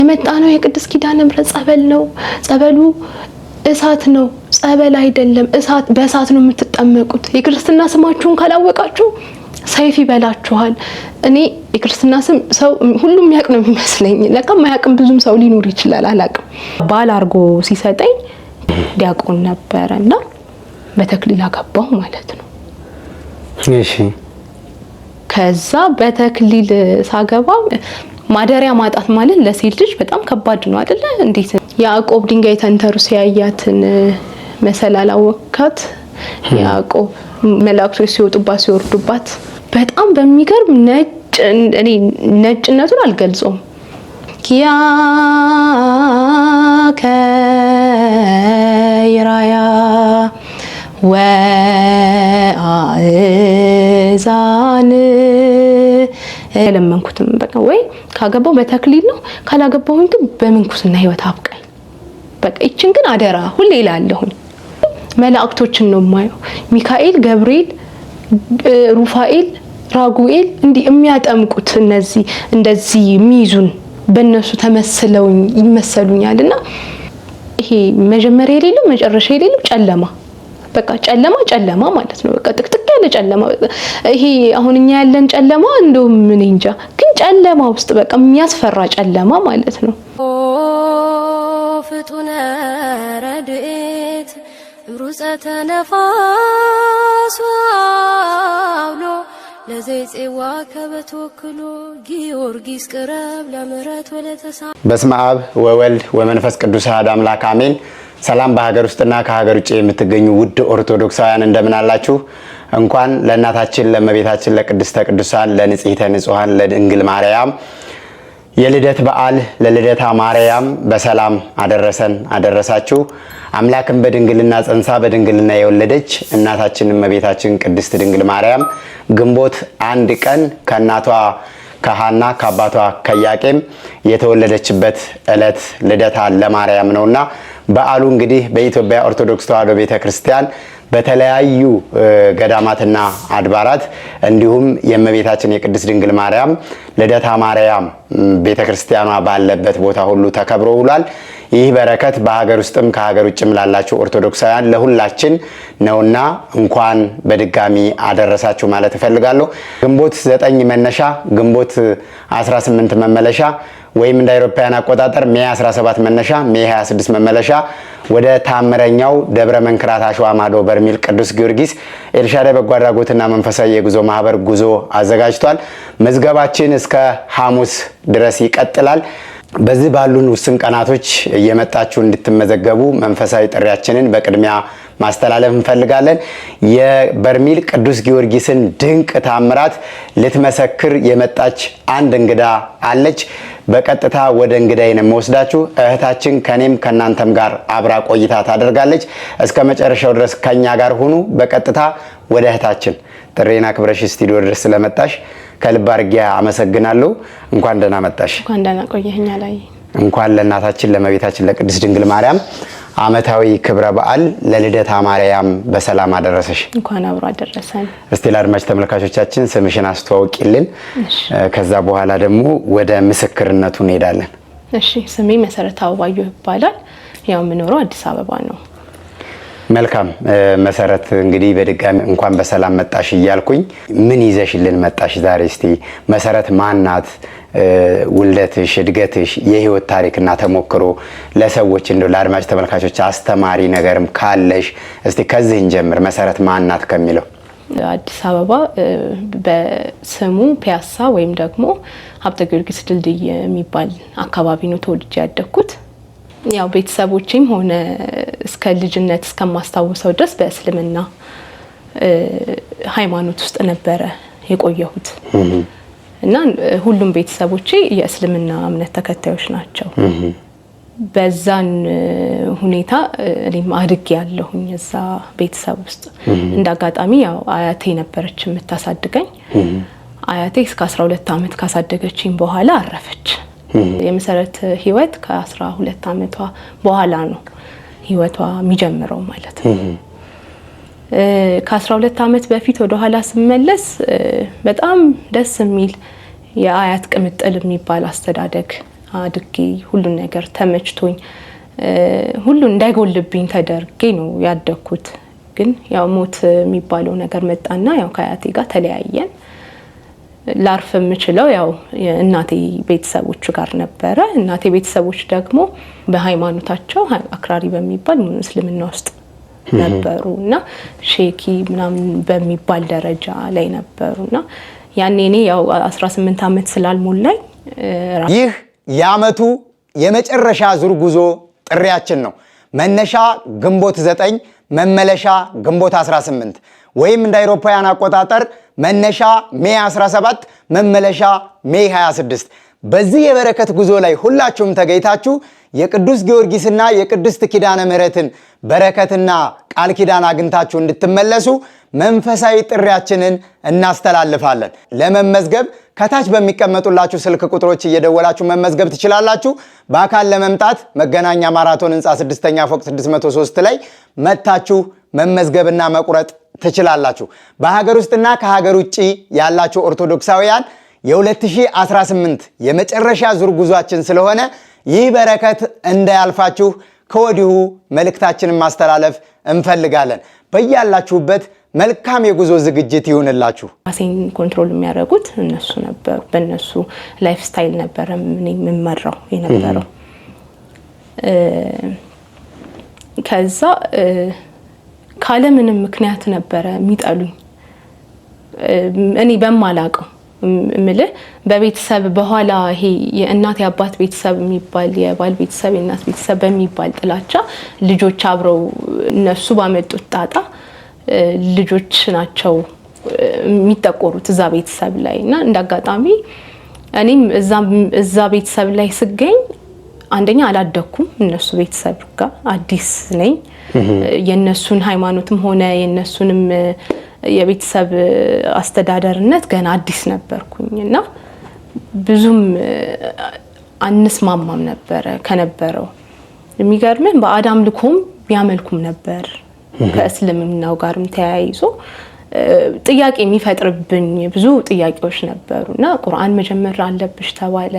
የመጣነው የቅድስት ኪዳነ ምሕረት ጸበል ነው። ጸበሉ እሳት ነው፣ ጸበል አይደለም። እሳት በእሳት ነው የምትጠመቁት። የክርስትና ስማችሁን ካላወቃችሁ ሰይፍ ይበላችኋል። እኔ የክርስትና ስም ሰው ሁሉም ያቅ ነው የሚመስለኝ። ለካ ማያቅም ብዙም ሰው ሊኖር ይችላል፣ አላቅም። ባል አርጎ ሲሰጠኝ ዲያቆን ነበርና በተክሊል አገባው ማለት ነው። እሺ። ከዛ በተክሊል ሳገባ ማደሪያ ማጣት ማለት ለሴት ልጅ በጣም ከባድ ነው አይደለ? እንዴት ያዕቆብ ድንጋይ ተንተርሶ ያያትን መሰላል አወካት። ያዕቆብ መላእክቶች ሲወጡባት ሲወርዱባት በጣም በሚገርም ነጭ፣ እኔ ነጭነቱን አልገልጾም። ኪያ ከይራያ ወአዛን ለመንኩትም በቃ ወይ ካገባው በተክሊል ነው፣ ካላገባሁኝ ግን በምንኩስና ህይወት አብቃኝ። በቃ እቺን ግን አደራ ሁሌ እላለሁኝ። መላእክቶችን ነው የማየው። ሚካኤል፣ ገብርኤል፣ ሩፋኤል፣ ራጉኤል እንዲህ የሚያጠምቁት እነዚህ እንደዚህ የሚይዙን በእነሱ ተመስለውኝ ይመሰሉኛልና ይሄ መጀመሪያ የሌለው መጨረሻ የሌለው ጨለማ፣ በቃ ጨለማ ማለት ነው። በቃ ጥቅጥቅ ያለ ጨለማ። ይሄ አሁን እኛ ያለን ጨለማ እንደውም ምን እንጃ፣ ግን ጨለማ ውስጥ በቃ የሚያስፈራ ጨለማ ማለት ነው። ፍጡነ ረድኤት ሩፀተ ነፋስ አውሎ ለዘይጼዋ ከበተወክሎ ጊዮርጊስ ቅረብ ለምሕረት ወለተሳ በስመ አብ ወወልድ ወመንፈስ ቅዱስ አሐዱ አምላክ አሜን። ሰላም በሀገር ውስጥና ከሀገር ውጭ የምትገኙ ውድ ኦርቶዶክሳውያን እንደምን አላችሁ? እንኳን ለእናታችን ለእመቤታችን ለቅድስተ ቅዱሳን ለንጽሕተ ንጹሐን ለድንግል ማርያም የልደት በዓል ለልደታ ማርያም በሰላም አደረሰን አደረሳችሁ። አምላክን በድንግልና ጸንሳ በድንግልና የወለደች እናታችን እመቤታችን ቅድስት ድንግል ማርያም ግንቦት 1 ቀን ከእናቷ ከሐና ከአባቷ ከኢያቄም የተወለደችበት ዕለት ልደታ ለማርያም ነውና በዓሉ እንግዲህ በኢትዮጵያ ኦርቶዶክስ ተዋሕዶ ቤተክርስቲያን በተለያዩ ገዳማትና አድባራት እንዲሁም የእመቤታችን የቅድስት ድንግል ማርያም ልደታ ማርያም ቤተክርስቲያኗ ባለበት ቦታ ሁሉ ተከብሮ ውሏል። ይህ በረከት በሀገር ውስጥም ከሀገር ውጭም ላላችሁ ኦርቶዶክሳውያን ለሁላችን ነውና እንኳን በድጋሚ አደረሳችሁ ማለት እፈልጋለሁ። ግንቦት 9 መነሻ፣ ግንቦት 18 መመለሻ ወይም እንደ አውሮፓውያን አቆጣጠር ሜይ 17 መነሻ፣ ሜይ 26 መመለሻ ወደ ታምረኛው ደብረ መንክራት አሸዋ ማዶ በርሜል ቅዱስ ጊዮርጊስ ኤልሻዳይ በጎ አድራጎትና መንፈሳዊ የጉዞ ማህበር ጉዞ አዘጋጅቷል። መዝገባችን እስከ ሐሙስ ድረስ ይቀጥላል። በዚህ ባሉን ውስን ቀናቶች እየመጣችሁ እንድትመዘገቡ መንፈሳዊ ጥሪያችንን በቅድሚያ ማስተላለፍ እንፈልጋለን። የበርሜል ቅዱስ ጊዮርጊስን ድንቅ ታምራት ልትመሰክር የመጣች አንድ እንግዳ አለች። በቀጥታ ወደ እንግዳዬ ነው የምወስዳችሁ። እህታችን ከኔም ከናንተም ጋር አብራ ቆይታ ታደርጋለች። እስከ መጨረሻው ድረስ ከኛ ጋር ሁኑ። በቀጥታ ወደ እህታችን ጥሬና ክብረሽ ስቱዲዮ ድረስ ስለመጣሽ ከልብ አድርጌ አመሰግናለሁ። እንኳን ደህና መጣሽ። እንኳን ደህና ቆየኸኝ ላይ እንኳን ለእናታችን ለእመቤታችን ለቅድስት ድንግል ማርያም ዓመታዊ ክብረ በዓል ለልደታ ማርያም በሰላም አደረሰሽ። እንኳን አብሮ አደረሰን። እስቲ ለአድማጭ ተመልካቾቻችን ስምሽን አስተዋውቂልን። ከዛ በኋላ ደግሞ ወደ ምስክርነቱ እንሄዳለን። እሺ፣ ስሜ መሰረት አበባየሁ ይባላል። ያው የምኖረው አዲስ አበባ ነው። መልካም መሰረት፣ እንግዲህ በድጋሚ እንኳን በሰላም መጣሽ እያልኩኝ ምን ይዘሽልን መጣሽ ዛሬ? እስቲ መሰረት ማናት? ውልደትሽ፣ እድገትሽ፣ የህይወት ታሪክና ተሞክሮ ለሰዎች እንደው ለአድማጭ ተመልካቾች አስተማሪ ነገርም ካለሽ እስቲ ከዚህ እንጀምር። መሰረት ማናት ከሚለው አዲስ አበባ በስሙ ፒያሳ ወይም ደግሞ ሀብተ ጊዮርጊስ ድልድይ የሚባል አካባቢ ነው ተወልጄ ያደግኩት። ያው ቤተሰቦቼም ሆነ እስከ ልጅነት እስከማስታውሰው ድረስ በእስልምና ሃይማኖት ውስጥ ነበረ የቆየሁት እና ሁሉም ቤተሰቦቼ የእስልምና እምነት ተከታዮች ናቸው። በዛን ሁኔታ እኔም አድጌ ያለሁኝ እዛ ቤተሰብ ውስጥ። እንዳጋጣሚ ያው አያቴ ነበረች የምታሳድገኝ። አያቴ እስከ 12 ዓመት ካሳደገችኝ በኋላ አረፈች። የመሰረት ህይወት ከ12 ዓመቷ በኋላ ነው ህይወቷ የሚጀምረው ማለት ነው። ከ12 ዓመት በፊት ወደ ኋላ ስመለስ በጣም ደስ የሚል የአያት ቅምጥል የሚባል አስተዳደግ አድጌ ሁሉን ነገር ተመችቶኝ ሁሉ እንዳይጎልብኝ ተደርጌ ነው ያደኩት። ግን ያው ሞት የሚባለው ነገር መጣና ያው ከአያቴ ጋር ተለያየን። ላርፍ የምችለው ያው እናቴ ቤተሰቦች ጋር ነበረ። እናቴ ቤተሰቦች ደግሞ በሃይማኖታቸው አክራሪ በሚባል ሙስሊምና ውስጥ ነበሩና ሼኪ ምናምን በሚባል ደረጃ ላይ ነበሩና ያኔ እኔ ያው 18 ዓመት ስላልሞላኝ ይህ የዓመቱ የመጨረሻ ዙር ጉዞ ጥሪያችን ነው። መነሻ ግንቦት 9 መመለሻ ግንቦት 18 ወይም እንደ አውሮፓውያን አቆጣጠር መነሻ ሜይ 17 መመለሻ ሜይ 26። በዚህ የበረከት ጉዞ ላይ ሁላችሁም ተገኝታችሁ የቅዱስ ጊዮርጊስና የቅድስት ኪዳነ ምሕረትን በረከትና ቃል ኪዳን አግኝታችሁ እንድትመለሱ መንፈሳዊ ጥሪያችንን እናስተላልፋለን። ለመመዝገብ ከታች በሚቀመጡላችሁ ስልክ ቁጥሮች እየደወላችሁ መመዝገብ ትችላላችሁ። በአካል ለመምጣት መገናኛ ማራቶን ህንፃ 6ኛ ፎቅ 603 ላይ መታችሁ መመዝገብና መቁረጥ ትችላላችሁ። በሀገር ውስጥና ከሀገር ውጪ ያላችሁ ኦርቶዶክሳውያን የ2018 የመጨረሻ ዙር ጉዟችን ስለሆነ ይህ በረከት እንዳያልፋችሁ ከወዲሁ መልእክታችንን ማስተላለፍ እንፈልጋለን። በያላችሁበት መልካም የጉዞ ዝግጅት ይሁንላችሁ። ራሴን ኮንትሮል የሚያደርጉት እነሱ ነበሩ። በእነሱ ላይፍ ስታይል ነበረ እኔ የምመራው የነበረው። ከዛ ካለምንም ምክንያት ነበረ የሚጠሉኝ። እኔ በማላውቀው እምልህ በቤተሰብ በኋላ ይሄ የእናት የአባት ቤተሰብ የሚባል የባል ቤተሰብ የእናት ቤተሰብ በሚባል ጥላቻ ልጆች አብረው እነሱ ባመጡት ጣጣ ልጆች ናቸው የሚጠቆሩት እዛ ቤተሰብ ላይ እና እንዳጋጣሚ እኔም እዛ ቤተሰብ ላይ ስገኝ አንደኛ አላደኩም እነሱ ቤተሰብ ጋር አዲስ ነኝ። የነሱን ሃይማኖትም ሆነ የነሱንም የቤተሰብ አስተዳደርነት ገና አዲስ ነበርኩኝና ብዙም አንስማማም ነበረ ከነበረው። የሚገርምህ በአዳም ልኮም ያመልኩም ነበር። ከእስልምናው ጋርም ተያይዞ ጥያቄ የሚፈጥርብኝ ብዙ ጥያቄዎች ነበሩና ቁርአን መጀመር አለብሽ ተባለ።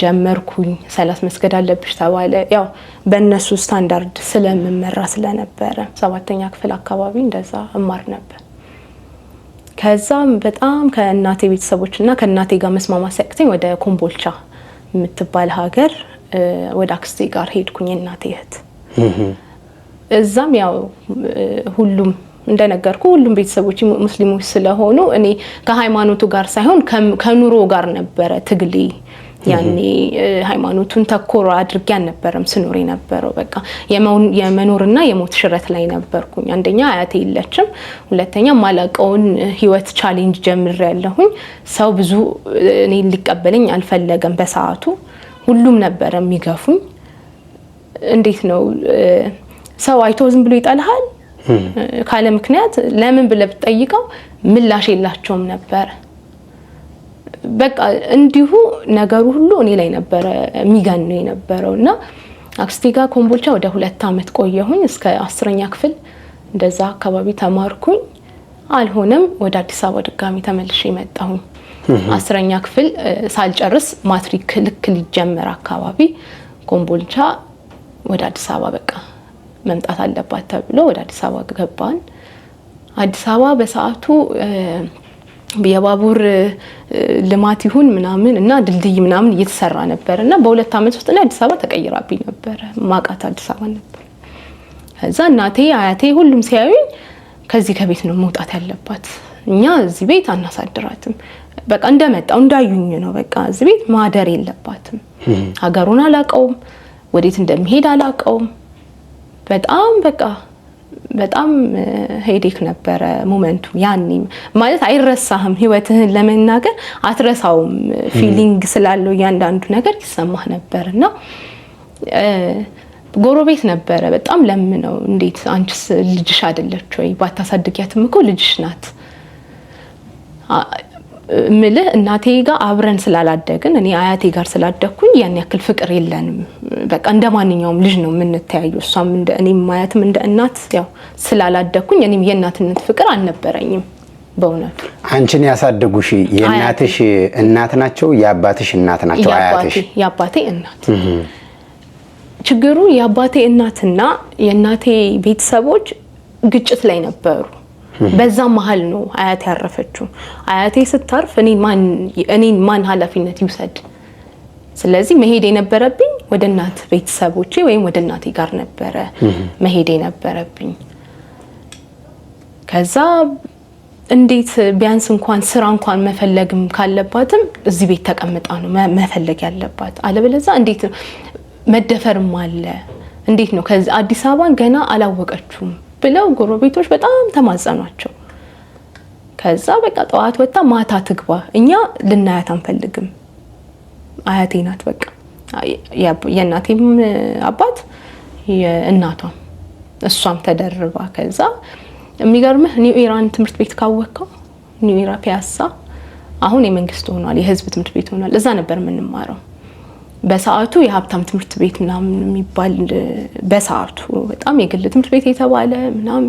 ጀመርኩኝ። ሰላት መስገድ አለብሽ ተባለ። ያው በእነሱ ስታንዳርድ ስለምመራ ስለነበረ 7ኛ ክፍል አካባቢ እንደዛ እማር ነበር። ከዛም በጣም ከእናቴ ቤተሰቦችና ከእናቴ ጋር መስማማት ሲያቅተኝ ወደ ኮምቦልቻ የምትባል ሀገር ወደ አክስቴ ጋር ሄድኩኝ። እናቴ እህት እዛም ያው ሁሉም እንደነገርኩ ሁሉም ቤተሰቦች ሙስሊሞች ስለሆኑ እኔ ከሃይማኖቱ ጋር ሳይሆን ከኑሮ ጋር ነበረ ትግሌ። ያኔ ሃይማኖቱን ተኮር አድርጌ አልነበረም ስኖር የነበረው። በቃ የመኖርና የሞት ሽረት ላይ ነበርኩኝ። አንደኛ አያቴ የለችም፣ ሁለተኛ ማላቀውን ህይወት ቻሌንጅ ጀምሬያለሁኝ። ሰው ብዙ እኔ ሊቀበለኝ አልፈለገም በሰዓቱ። ሁሉም ነበረ የሚገፉኝ። እንዴት ነው ሰው አይቶ ዝም ብሎ ይጣልሃል ካለ ምክንያት ለምን ብለህ ብትጠይቀው ምላሽ የላቸውም ነበር። በቃ እንዲሁ ነገሩ ሁሉ እኔ ላይ ነበረ የሚገነው የነበረውና አክስቴ ጋር ኮምቦልቻ ወደ 2 ዓመት ቆየሁኝ። እስከ 10ኛ ክፍል እንደዛ አካባቢ ተማርኩኝ። አልሆነም ወደ አዲስ አበባ ድጋሚ ተመልሼ መጣሁኝ። 10ኛ ክፍል ሳልጨርስ ማትሪክ ልክ ሊጀመር አካባቢ ኮምቦልቻ ወደ አዲስ አበባ በቃ መምጣት አለባት ተብሎ ወደ አዲስ አበባ ገባን። አዲስ አበባ በሰዓቱ የባቡር ልማት ይሁን ምናምን እና ድልድይ ምናምን እየተሰራ ነበርና በ2 ዓመት ውስጥ አዲስ አበባ ተቀይራብኝ ነበር። ማቃት አዲስ አበባ ነበር። ከዛ እናቴ አያቴ ሁሉም ሲያዩኝ ከዚህ ከቤት ነው መውጣት ያለባት፣ እኛ እዚህ ቤት አናሳድራትም፣ በቃ እንደመጣው እንዳዩኝ ነው፣ በቃ እዚህ ቤት ማደር የለባትም። ሀገሩን አላቀውም፣ ወዴት እንደሚሄድ አላቀውም። በጣም ሄዴክ ነበረ ሞመንቱ። ያኔ ማለት አይረሳህም፣ ህይወትህን ለመናገር አትረሳውም። ፊሊንግ ስላለው እያንዳንዱ ነገር ይሰማህ ነበርና ጎረቤት ነበረ በጣም ለምነው፣ እንዴት አንቺስ ልጅሽ አይደለች ወይ? ባታሳድጊያትም እኮ ልጅሽ ናት ምልህ። እናቴ ጋር አብረን ስላላደግን እኔ አያቴ ጋር ስላደግኩኝ ያን ያክል ፍቅር የለንም። በቃ እንደማንኛውም ልጅ ነው የምንተያየው። እሷም እንደ እኔም ማያትም እንደ እናት ያው ስላላደግኩኝ እኔም የእናትነት ፍቅር አልነበረኝም። በእውነቱ አንቺን ያሳደጉሽ የእናትሽ እናት ናቸው የአባትሽ እናት ናቸው? አያትሽ? የአባቴ እናት። ችግሩ የአባቴ እናትና የእናቴ ቤተሰቦች ግጭት ላይ ነበሩ። በዛ መሀል ነው አያቴ ያረፈችው። አያቴ ስታርፍ እኔን ማን ኃላፊነት ይውሰድ? ስለዚህ መሄድ የነበረብኝ ወደ እናት ቤተሰቦቼ ወይም ወደ እናቴ ጋር ነበረ መሄድ የነበረብኝ። ከዛ እንዴት ቢያንስ እንኳን ስራ እንኳን መፈለግም ካለባትም እዚህ ቤት ተቀምጣ ነው መፈለግ ያለባት። አለበለዚያ እንዴት ነው መደፈርም አለ። እንዴት ነው ከዚህ አዲስ አበባን ገና አላወቀችውም ብለው ጎረቤቶች በጣም ተማጸኗቸው። ከዛ በቃ ጠዋት ወጣ ማታ ትግባ፣ እኛ ልናያት አንፈልግም፣ አያቴ ናት በቃ የእናቴም አባት የእናቷም እሷም ተደርባ። ከዛ የሚገርምህ ኒው ኢራን ትምህርት ቤት ካወቀው ኒው ኢራ ፒያሳ አሁን የመንግስት ሆኗል፣ የህዝብ ትምህርት ቤት ሆኗል። እዛ ነበር የምንማረው። በሰዓቱ የሀብታም ትምህርት ቤት ምናምን የሚባል በሰዓቱ በጣም የግል ትምህርት ቤት የተባለ ምናምን፣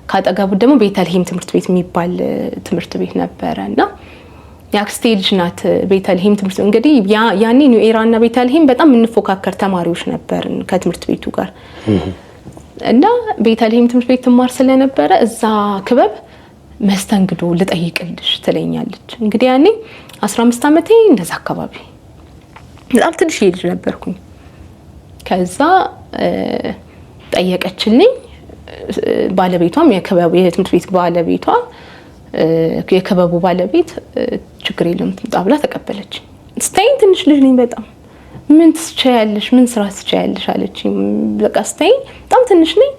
ካጠገቡ ደግሞ ቤተልሔም ትምህርት ቤት የሚባል ትምህርት ቤት ነበረ እና የአክስቴ ልጅ ናት ቤተልሔም ትምህርት። እንግዲህ ያኔ ኒው ኢራ እና ቤተልሔም በጣም የምንፎካከር ተማሪዎች ነበርን ከትምህርት ቤቱ ጋር እና ቤተልሔም ትምህርት ቤት ትማር ስለነበረ እዛ ክበብ መስተንግዶ ልጠይቅልሽ ትለኛለች። እንግዲህ ያኔ 15 ዓመቴ እንደዛ አካባቢ በጣም ትንሽ ልጅ ነበርኩኝ። ከዛ ጠየቀችልኝ። ባለቤቷም የክበቡ የትምህርት ቤት ባለቤቷ የክበቡ ባለቤት ችግር የለም ትምጣ ብላ ተቀበለች። ስታይን ትንሽ ልጅ ነኝ በጣም ምን ትችያለሽ ምን ስራ ትችያለሽ አለችኝ። በቃ ስታይን በጣም ትንሽ ነኝ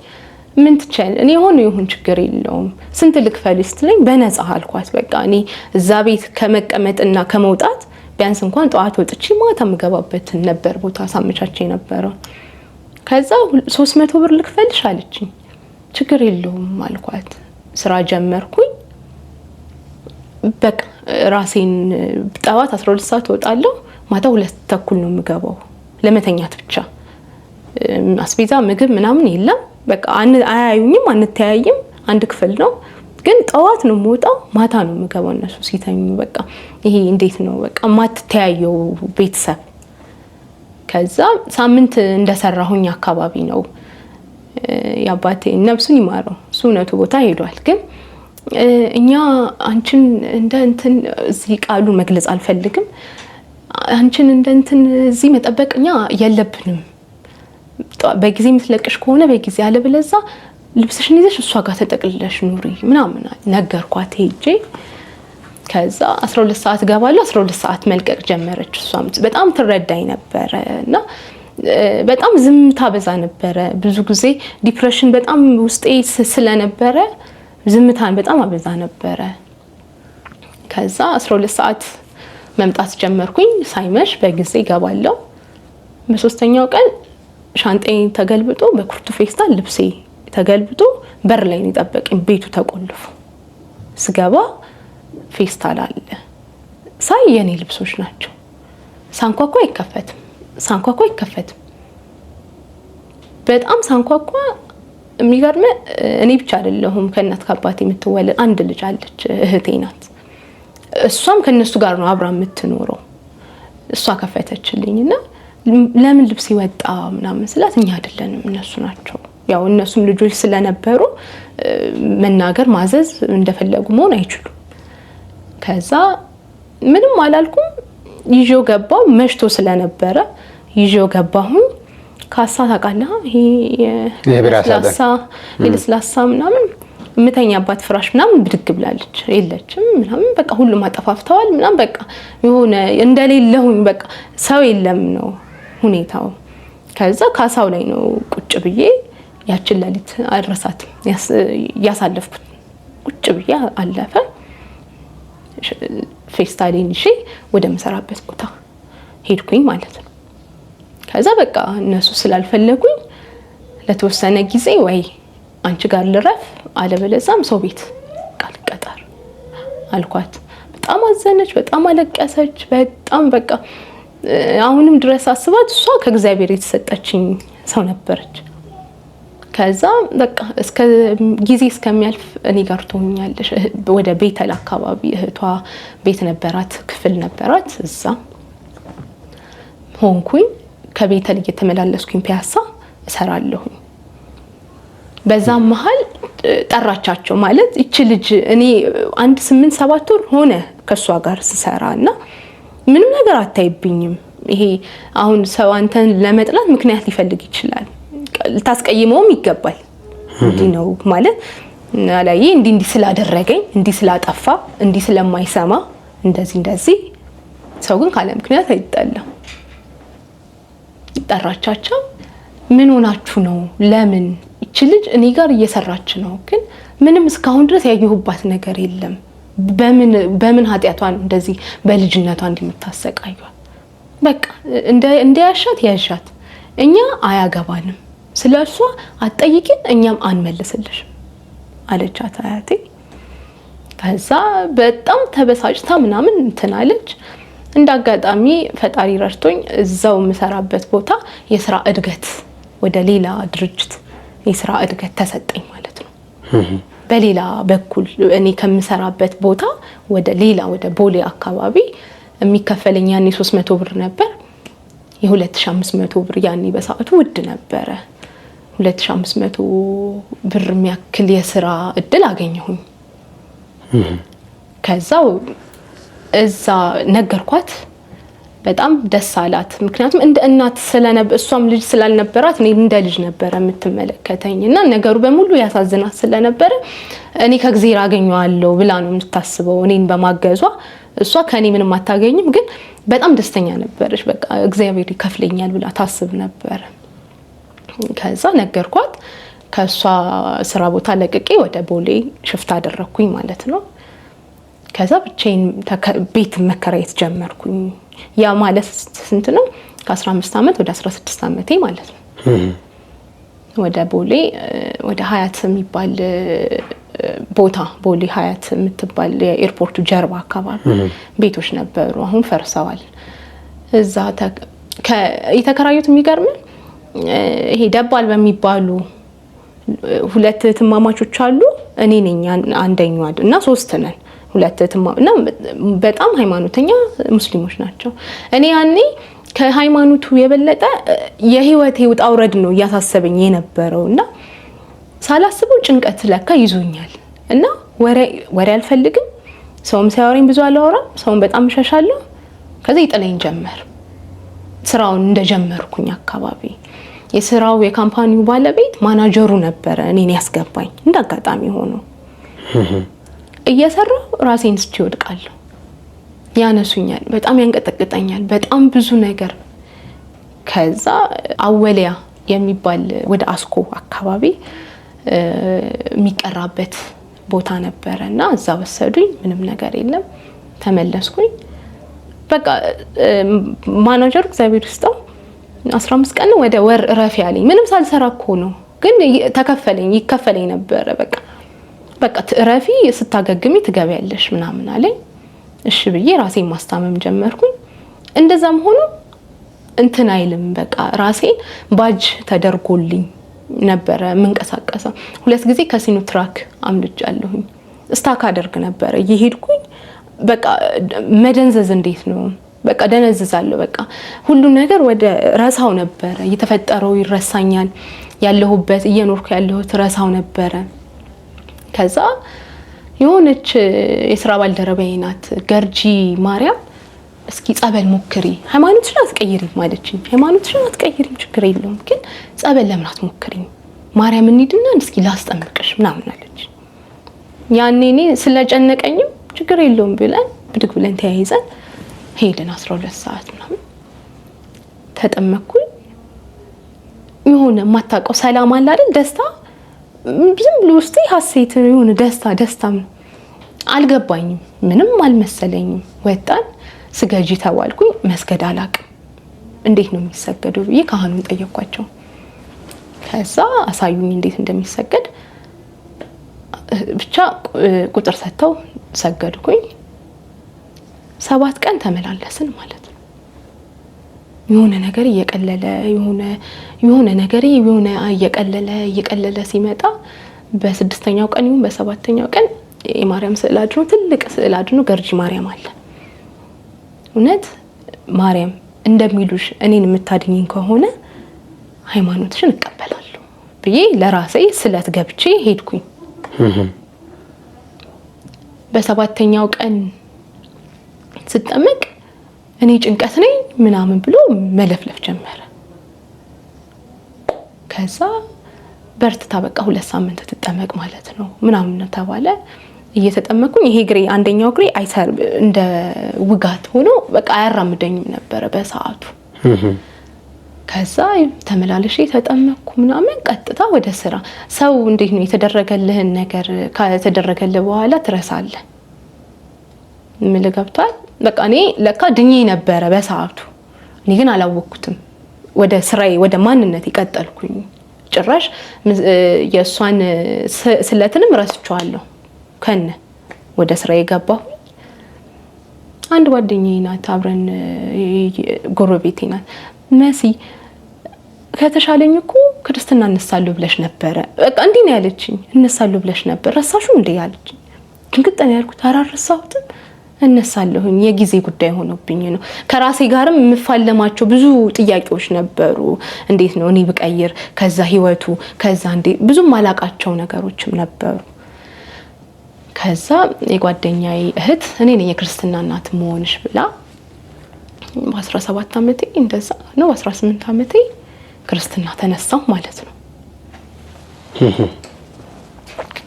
ምን ትችያለሽ እኔ ይሁን ችግር የለውም ስንት ልክፈልሽ ስትለኝ በነፃ አልኳት። በቃ እኔ እዛ ቤት ከመቀመጥና ከመውጣት ቢያንስ እንኳን ጠዋት ወጥቼ ማታ ምገባበትን ነበር ቦታ ሳመቻቼ ነበረው። ከዛ 300 ብር ልክፈልሽ አለችኝ። ችግር የለውም አልኳት። ስራ ጀመርኩኝ። በቃ ራሴን ጠዋት 12 ሰዓት ወጣለሁ፣ ማታ 2 ተኩል ነው የምገባው ለመተኛት ብቻ። አስቤዛ ምግብ ምናምን የለም። በቃ አያዩኝም፣ አንተያይም፣ አንድ ክፍል ነው። ግን ጠዋት ነው የምወጣው፣ ማታ ነው የምገባው እነሱ ሲተኙ። በቃ ይሄ እንዴት ነው በቃ ማትተያየው ቤተሰብ። ከዛ ሳምንት እንደሰራሁኝ አካባቢ ነው ያባቴ ነፍሱን ይማረው እሱ እውነቱ ቦታ ሄዷል። ግን እኛ አንቺን እንደ እንትን እዚህ ቃሉ መግለጽ አልፈልግም፣ አንቺን እንደ እንትን እዚህ መጠበቅኛ የለብንም። በጊዜ የምትለቅሽ ከሆነ በጊዜ አለበለዚያ ልብስሽን ይዘሽ እሷ ጋር ተጠቅልለሽ ኑሪ ምናምን ነገርኳት ሄጄ። ከዛ 12 ሰዓት ገባለሁ፣ 12 ሰዓት መልቀቅ ጀመረች። እሷም በጣም ትረዳኝ ነበረ እና በጣም ዝምታ በዛ ነበረ። ብዙ ጊዜ ዲፕሬሽን በጣም ውስጤ ስለነበረ ዝምታን በጣም አበዛ ነበረ። ከዛ 12 ሰዓት መምጣት ጀመርኩኝ። ሳይመሽ በጊዜ ገባለሁ። በሶስተኛው ቀን ሻንጣዬን ተገልብጦ በኩርቱ ፌስታል ልብሴ ተገልብጦ በር ላይ ነው የጠበቀኝ። ቤቱ ተቆልፎ ስገባ ፌስታል አለ። ሳይ የኔ ልብሶች ናቸው። ሳንኳኳ አይከፈትም። በጣም ሳንኳኳ የሚገርም እኔ ብቻ አይደለሁም ከእናት ከአባቴ የምትወለድ አንድ ልጅ አለች፣ እህቴ ናት። እሷም ከነሱ ጋር ነው አብራ የምትኖረው። እሷ ከፈተችልኝና ለምን ልብስ ይወጣ ምናምን ስላት እኛ አይደለንም እነሱ ናቸው። ያው እነሱም ልጆች ስለነበሩ መናገር ማዘዝ እንደፈለጉ መሆን አይችሉም። ከዛ ምንም አላልኩም። ይዤው ገባው። መሽቶ ስለነበረ ይዤው ገባሁኝ። ካሳ ታውቃለህ ይሄ የለስላሳ ምናምን ምተኛባት ፍራሽ ምናምን ብድግ ብላለች የለችም ምናምን በቃ ሁሉም አጠፋፍተዋል ምናምን በቃ የሆነ እንደሌለሁኝ በቃ ሰው የለም ነው ሁኔታው። ከዛ ካሳው ላይ ነው ቁጭ ብዬ ያችን ሌሊት አልረሳትም ያሳለፍኩት። ቁጭ ብዬ አለፈ። ፌስታሌን ይዤ ወደ መሰራበት ቦታ ሄድኩኝ ማለት ነው። ከዛ በቃ እነሱ ስላልፈለጉኝ ለተወሰነ ጊዜ ወይ አንቺ ጋር ልረፍ አለበለዛም ሰው ቤት ቃል ቀጠር አልኳት። በጣም አዘነች፣ በጣም አለቀሰች። በጣም በቃ አሁንም ድረስ አስባት እሷ ከእግዚአብሔር የተሰጠችኝ ሰው ነበረች። ከዛ በቃ እስከ ጊዜ እስከሚያልፍ እኔ ጋር ትሆኛለሽ። ወደ ቤተል አካባቢ እህቷ ቤት ነበራት፣ ክፍል ነበራት። እዛ ሆንኩኝ። ከቤተል እየተመላለስኩኝ ፒያሳ እሰራለሁ። በዛ መሃል ጠራቻቸው። ማለት እቺ ልጅ እኔ 8-7 ወር ሆነ ከሷ ጋር ስሰራና ምንም ነገር አታይብኝም። ይሄ አሁን ሰው አንተን ለመጥላት ምክንያት ሊፈልግ ይችላል፣ ልታስቀይመውም ይገባል። እንዲህ ነው ማለት አላየ እንዲህ ስላደረገኝ፣ እንዲህ ስላጠፋ፣ እንዲህ ስለማይሰማ እንደዚህ ሰው ግን ካለ ምክንያት አይጣላም። ጠራቻቸው። ምን ሆናችሁ ነው? ለምን እቺ ልጅ እኔ ጋር እየሰራች ነው፣ ግን ምንም እስካሁን ድረስ ያየሁባት ነገር የለም። በምን ኃጢያቷን እንደዚህ በልጅነቷ እንደምታሰቃዩ በቃ እንደያሻት ያሻት፣ እኛ አያገባንም፣ ስለሷ አትጠይቂን፣ እኛም አንመልስልሽ አለቻት አያቴ። ከዛ በጣም ተበሳጭታ ምናምን እንትን አለች። እንዳጋጣሚ ፈጣሪ ረድቶኝ እዛው የምሰራበት ቦታ የስራ እድገት ወደ ሌላ ድርጅት የስራ እድገት ተሰጠኝ ማለት ነው። በሌላ በኩል እኔ ከምሰራበት ቦታ ወደ ቦሌ አካባቢ የሚከፈለኝ ያኔ 300 ብር ነበር። የ2500 ብር ያኔ በሰዓቱ ውድ ነበረ። 2500 ብር የሚያክል የስራ እድል አገኘሁኝ። ከዛው እዛ ነገርኳት። በጣም ደስ አላት። ምክንያቱም እንደ እናት እሷም ልጅ ስላልነበራት እኔ እንደ ልጅ ነበረ የምትመለከተኝና ነገሩ በሙሉ ያሳዝናት ስለነበረ እኔ ከእግዚአብሔር አገኘዋለሁ ብላ ነው የምታስበው እኔን በማገዟ። እሷ ከኔ ምንም አታገኝም፣ ግን በጣም ደስተኛ ነበረች። በቃ እግዚአብሔር ይከፍለኛል ብላ ታስብ ነበር። ከዛ ነገርኳት። ከሷ ስራ ቦታ ለቅቄ ወደ ቦሌ ሽፍት አደረኩኝ ማለት ነው። ከዛ ብቻዬን ቤት መከራየት ጀመርኩኝ። ያ ማለት ስንት ነው? ከ15 ዓመት ወደ 16 ዓመቴ ማለት ነው። ወደ ቦሌ ወደ ሀያት የሚባል ቦታ ቦሌ ሀያት የምትባል የኤርፖርቱ ጀርባ አካባቢ ቤቶች ነበሩ። አሁን ፈርሰዋል። እዛ የተከራዩት የሚገርም ይሄ ደባል በሚባሉ 2 እህትማማቾች አሉ። እኔ ነኝ አንደኛዋ እና 3 ነን። 2 እህትማማቾች እና በጣም ሃይማኖተኛ ሙስሊሞች ናቸው። እኔ ያኔ ከሃይማኖቱ የበለጠ የህይወቴ ውጣ ውረድ ነው እያሳሰበኝ የነበረው እና ሳላስበው ጭንቀት ለካ ይዞኛል እና ወሬ አልፈልግም። ሰውም ሲያወራኝ ብዙ አላወራም። ሰውም በጣም እሸሻለሁ። ከዛ ይጥለኝ ጀመር። ስራውን እንደጀመርኩኝ አካባቢ የስራው የካምፓኒው ባለቤት ማናጀሩ ነበረ እኔን ያስገባኝ። እንዳጋጣሚ ሆኖ እየሰራው ራሴን ስቼ ወድቃለሁ። ያነሱኛል፣ በጣም ያንቀጠቅጠኛል፣ በጣም ብዙ ነገር። ከዛ አወሊያ የሚባል ወደ አስኮ አካባቢ የሚቀራበት ቦታ ነበረና እዛ ወሰዱኝ። ምንም ነገር የለም። ተመለስኩኝ። በቃ ማናጀሩ እግዚአብሔር ይስጠው 15 ቀን ወደ ወር እረፍ ያለኝ። ምንም ሳልሰራ እኮ ነው፣ ግን ይከፈለኝ ነበረ። በቃ እረፊ፣ ስታገግሚ ትገቢያለሽ ምናምን አለኝ። እሺ ብዬ ራሴን ማስታመም ጀመርኩኝ። እንደዛም ሆኖ እንትን አይልም። በቃ ራሴን ባጅ ተደርጎልኝ ነበረ የምንቀሳቀሰው። 2 ጊዜ ከሲኖ ትራክ አምልጫለሁኝ። ስታክ አደርግ ነበረ እየሄድኩኝ። በቃ መደንዘዝ እንዴት ነው? በቃ ደነዝዛለሁ። በቃ ሁሉ ነገር ወደ ረሳው ነበረ። እየተፈጠረው ይረሳኛል። ያለሁበት እየኖርኩ ያለሁት ረሳው ነበረ። ከዛ የሆነች የስራ ባልደረባዬ ናት ገርጂ ማርያም፣ እስኪ ጸበል ሞክሪ፣ ሃይማኖትሽን አትቀይሪም ማለችኝ። ሃይማኖትሽን አትቀይሪም ችግር የለውም፣ ግን ጸበል ለምን አትሞክሪም? ማርያም እንሂድና እስኪ ላስጠምቅሽ ምናምን አለች። ያኔ እኔ ስለጨነቀኝም ችግር የለውም ብለን ብድግ ብለን ተያይዘን ሄድን። 12 ሰዓት ምናምን ተጠመቅኩኝ። የሆነ የማታውቀው ሰላም አለ አይደል? ደስታ ዝም ብሎ ውስጤ ሀሴት የሆነ ደስታ አልገባኝም፣ ምንም አልመሰለኝም። ወጣን። ስገጂ ተባልኩኝ። መስገድ አላውቅም። እንዴት ነው የሚሰገደው ብዬ ካህኑን ጠየኳቸው። ከዛ አሳዩኝ እንዴት እንደሚሰገድ። ብቻ ቁጥር ሰጥተው ሰገድኩኝ። 7 ቀን ተመላለስን ማለት ነው። የሆነ ነገር እየቀለለ ሲመጣ በ6ኛው ቀን ይሁን በ7ኛው ቀን የማርያም ስዕል አድኖ ትልቅ ስዕል አድኖ ገርጂ ማርያም አለ። እውነት ማርያም እንደሚሉሽ እኔን የምታድኝኝ ከሆነ ሃይማኖትሽን እቀበላለሁ ብዬ ለራሴ ስለት ገብቼ ሄድኩኝ። በ7ኛው ቀን ስጠመቅ እኔ ጭንቀት ነኝ ምናምን ብሎ መለፍለፍ ጀመረ። ከዛ በርትታ በቃ 2 ሳምንት ትጠመቅ ማለት ነው ምናምን ተባለ። እየተጠመቅኩኝ ይሄ ግሬ አንደኛው ግሬ አይሰር እንደ ውጋት ሆኖ በቃ አያራምደኝም ነበር በሰዓቱ። ከዛ ተመላለሽ ተጠመቅኩ ምናምን ቀጥታ ወደ ስራ። ሰው እንዴት ነው የተደረገልህን ነገር ከተደረገልህ በኋላ ትረሳለህ። ምን ገብቷል? በቃ እኔ ለካ ድኜ ነበረ በሰዓቱ። እኔ ግን አላወቅኩትም። ወደ ስራዬ ወደ ማንነት ይቀጠልኩኝ። ጭራሽ የሷን ስለትንም ረስቻለሁ። ከነ ወደ ስራዬ ገባሁ። አንድ ጓደኛዬ ናት፣ አብረን ጎረቤቴ ናት። መሲ ከተሻለኝ እኮ ክርስትና እነሳለሁ ብለሽ ነበረ። በቃ እንዲህ ነው ያለችኝ። እነሳለሁ ብለሽ ነበር ረሳሹ እንዴ ያለችኝ። ድንግጥ ነው ያልኩት። አራረሳሁትም እነሳለሁኝ የጊዜ ጉዳይ ሆኖብኝ ነው። ከራሴ ጋርም የምፋለማቸው ብዙ ጥያቄዎች ነበሩ። እንዴት ነው እኔ ብቀይር ከዛ ህይወቱ ከዛ እንዴ ብዙም ማላቃቸው ነገሮችም ነበሩ። ከዛ የጓደኛዬ እህት እኔ ነኝ የክርስትና እናት መሆንሽ ብላ በ17 ዓመቴ እንደዛ ነው 18 ዓመቴ ክርስትና ተነሳው ማለት ነው።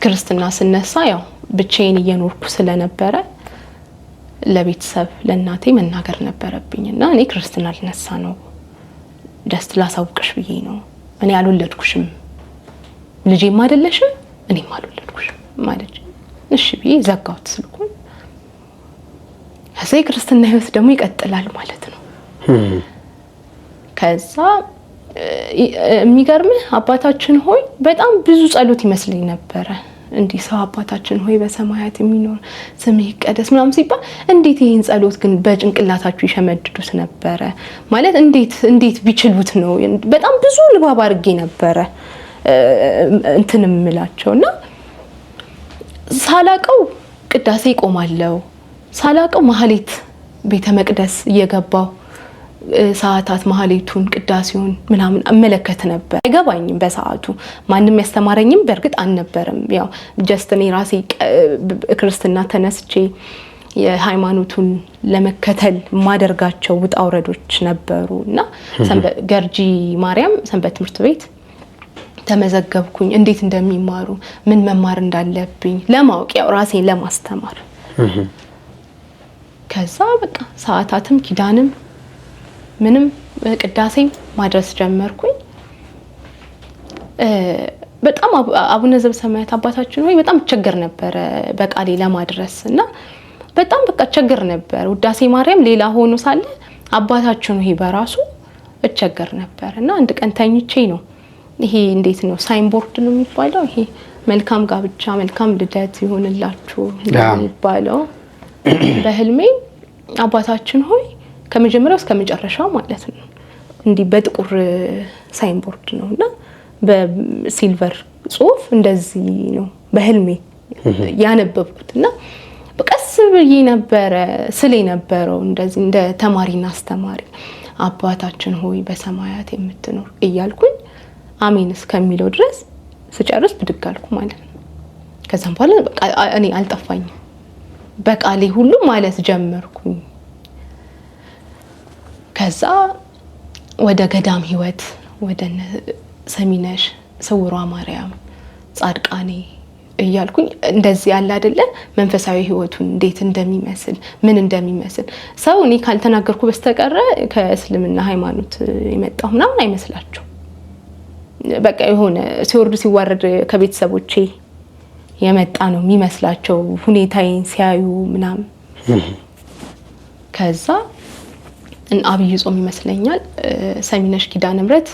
ክርስትና ስነሳ ያው ብቻዬን እየኖርኩ ስለነበረ ለቤተሰብ ለእናቴ መናገር ነበረብኝና እኔ ክርስትና ልነሳ ነው ደስ ላሳውቅሽ ብዬ ነው። እኔ አልወለድኩሽም ልጄም አይደለሽም እኔም አልወለድኩሽም ማለት እሺ ብዬ ዘጋሁት ስልኩን። ከዛ የክርስትና ህይወት ደግሞ ይቀጥላል ማለት ነው። ከዛ የሚገርምህ አባታችን ሆይ በጣም ብዙ ጸሎት ይመስለኝ ነበረ። እንዲህ ሰው አባታችን ሆይ በሰማያት የሚኖር ስምህ ይቀደስ ምናምን ሲባል እንዴት ይሄን ጸሎት ግን በጭንቅላታችሁ ይሸመድዱት ነበረ ማለት እንዴት ቢችሉት ነው። በጣም ብዙ ንባብ አድርጌ ነበረ እንትንም ምላቸውና ሳላቀው ቅዳሴ ቆማለሁ፣ ሳላቀው ማህሌት ቤተ መቅደስ እየገባው ሰዓታት ማህሌቱን ቅዳሴውን ምናምን አመለከት ነበር። አይገባኝም በሰዓቱ ማንንም ያስተማረኝም በእርግጥ አልነበረም። ያው ጀስት እኔ ራሴ ክርስትና ተነስቼ የሃይማኖቱን ለመከተል ማደርጋቸው ውጣ ውረዶች ነበሩና ገርጂ ማርያም ሰንበት ትምህርት ቤት ተመዘገብኩኝ። እንዴት እንደሚማሩ ምን መማር እንዳለብኝ ለማወቅ ያው ራሴን ለማስተማር። ከዛ በቃ ሰዓታትም ኪዳንም ምንም ቅዳሴም ማድረስ ጀመርኩኝ። በጣም አቡነ ዘበሰማያት አባታችን ሆይ በጣም ቸገር ነበር በቃሌ ለማድረስ እና በጣም በቃ ቸገር ነበር። ውዳሴ ማርያም ሌላ ሆኖ ሳለ አባታችን ሆይ በራሱ እቸገር ነበር እና አንድ ቀን ተኝቼ ነው ይሄ እንዴት ነው ሳይንቦርድ ነው የሚባለው፣ ይሄ መልካም ጋብቻ መልካም ልደት ይሆንላችሁ የሚባለው በህልሜ አባታችን ሆይ ከመጀመሪያው እስከ መጨረሻው ማለት ነው እንዲህ በጥቁር ሳይንቦርድ ነውና በሲልቨር ጽሁፍ እንደዚህ ነው በህልሜ ያነበብኩትና በቀስ ብዬ ነበረ ስለ ነበረው እንደዚህ እንደ ተማሪና አስተማሪ አባታችን ሆይ በሰማያት የምትኖር እያልኩኝ አሜን እስከሚለው ድረስ ስጨርስ ብድግ አልኩ ማለት ነው። ከዛም በኋላ በቃ እኔ አልጠፋኝም በቃሌ ሁሉ ማለት ጀመርኩኝ። ከዛ ወደ ገዳም ህይወት ወደ ሰሚነሽ ስውሯ ማርያም ጻድቃኔ እያልኩኝ እንደዚህ ያለ አይደለ መንፈሳዊ ህይወቱን እንዴት እንደሚመስል ምን እንደሚመስል ሰው እኔ ካልተናገርኩ በስተቀር ከእስልምና ሃይማኖት የመጣው ምናምን አይመስላችሁ። በቃ የሆነ ሲወርዱ ሲዋረድ ከቤተሰቦቼ የመጣ ነው የሚመስላቸው ሁኔታዬን ሲያዩ ምናምን። ከዛ አብይ ጾም ይመስለኛል ሰሚነሽ ኪዳነ ምሕረት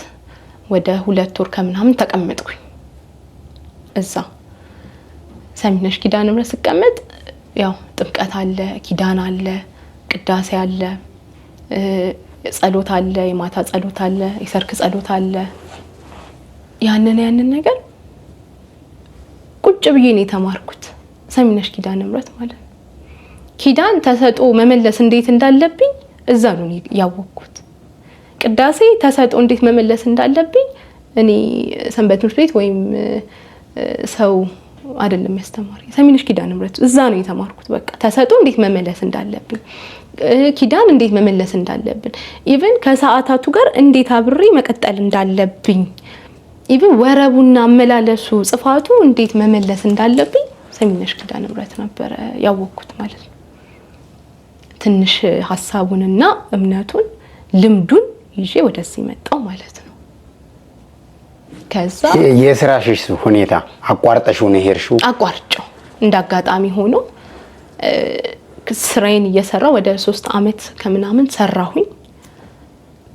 ወደ 2 ወር ከምናምን ተቀመጥኩኝ እዛ ሰሚነሽ ኪዳነ ምሕረት ስቀመጥ ያው ጥምቀት አለ፣ ኪዳን አለ፣ ቅዳሴ አለ። ጸሎት አለ፣ የማታ ጸሎት አለ፣ የሰርክ ጸሎት አለ። ያንን ነገር ቁጭ ብዬ ነው የተማርኩት። ሰሚነሽ ኪዳነ ምህረት ማለት ነው። ኪዳን ተሰጦ መመለስ እንዴት እንዳለብኝ እዛ ነው ያወቅኩት። ቅዳሴ ተሰጦ እንዴት መመለስ እንዳለብኝ እኔ ሰንበት ትምህርት ቤት ወይም ሰው አይደለም ያስተማረኝ፣ ሰሚነሽ ኪዳነ ምህረት እዛ ነው የተማርኩት። በቃ ተሰጦ እንዴት መመለስ እንዳለብኝ፣ ኪዳን እንዴት መመለስ እንዳለብን፣ ኢቭን ከሰዓታቱ ጋር እንዴት አብሬ መቀጠል እንዳለብኝ፣ ኢቭን ወረቡና አመላለሱ ጽፋቱ እንዴት መመለስ እንዳለብኝ ሰሚነሽ ኪዳነ ምህረት ነበር ያወቅኩት ማለት ነው። ትንሽ ሐሳቡንና እምነቱን ልምዱን ይዤ ወደዚህ መጣው ማለት ነው። ከዛ የስራሽስ ሁኔታ አቋርጠሽው ነው ሄርሽው? አቋርጬው እንዳጋጣሚ ሆኖ ስራዬን እየሰራ ወደ 3 አመት ከምናምን ሰራሁኝ።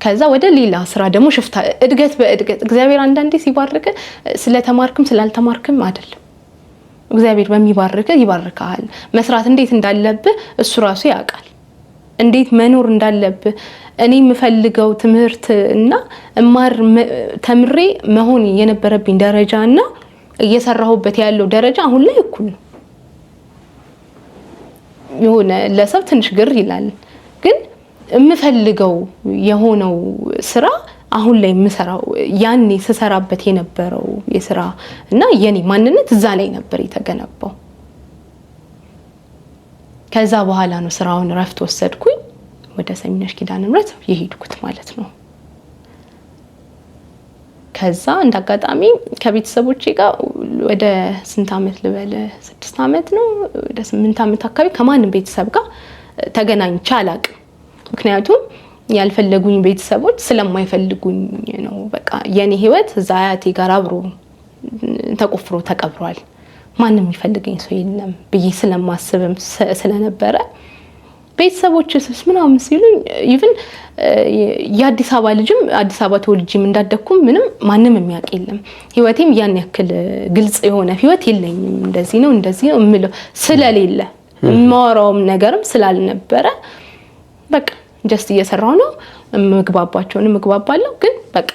ከዛ ወደ ሌላ ስራ ደግሞ ሽፍታ እድገት በእድገት እግዚአብሔር አንዳንዴ ሲባርክ ስለተማርክም ስላልተማርክም አይደለም። እግዚአብሔር በሚባርክ ይባርካል። መስራት እንዴት እንዳለብህ እሱ ራሱ ያውቃል። እንዴት መኖር እንዳለብህ እኔ የምፈልገው ትምህርት እና ተምሬ መሆን የነበረብኝ ደረጃና እየሰራሁበት ያለው ደረጃ አሁን ላይ እኩል ነው። የሆነ ለሰው ትንሽ ግር ይላል፣ ግን የምፈልገው የሆነው ስራ አሁን ላይ የምሰራው ያኔ ስሰራበት የነበረው የስራ እና የኔ ማንነት እዛ ላይ ነበር የተገነባው። ከዛ በኋላ ነው ስራውን ረፍት ወሰድኩኝ ወደ ሰሚነሽ ኪዳነ ምህረት የሄድኩት ማለት ነው። ከዛ እንዳጋጣሚ ከቤተሰቦቼ ጋር ወደ ስንት አመት ልበለ 6 አመት ነው ወደ 8 አመት አካባቢ ከማንም ቤተሰብ ጋር ተገናኝቼ አላቅም። ምክንያቱም ያልፈለጉኝ ቤተሰቦች ስለማይፈልጉኝ ነው። በቃ የኔ ህይወት እዛ አያቴ ጋር አብሮ ተቆፍሮ ተቀብሯል። ማንም የሚፈልገኝ ሰው የለም ብዬ ስለማስብም ስለነበረ ቤተሰቦችስ ምናምን ሲሉኝ ኢቭን የአዲስ አበባ ልጅም አዲስ አበባ ተወልጄም እንዳደኩም ምንም ማንም የሚያውቅ የለም። ህይወቴም ያን ያክል ግልጽ የሆነ ህይወት የለኝም። እንደዚህ ነው እምለው ስለሌለ ማወራውም ነገርም ስላልነበረ በቃ ጀስት እየሰራው ነው ምግባባለሁ። ግን በቃ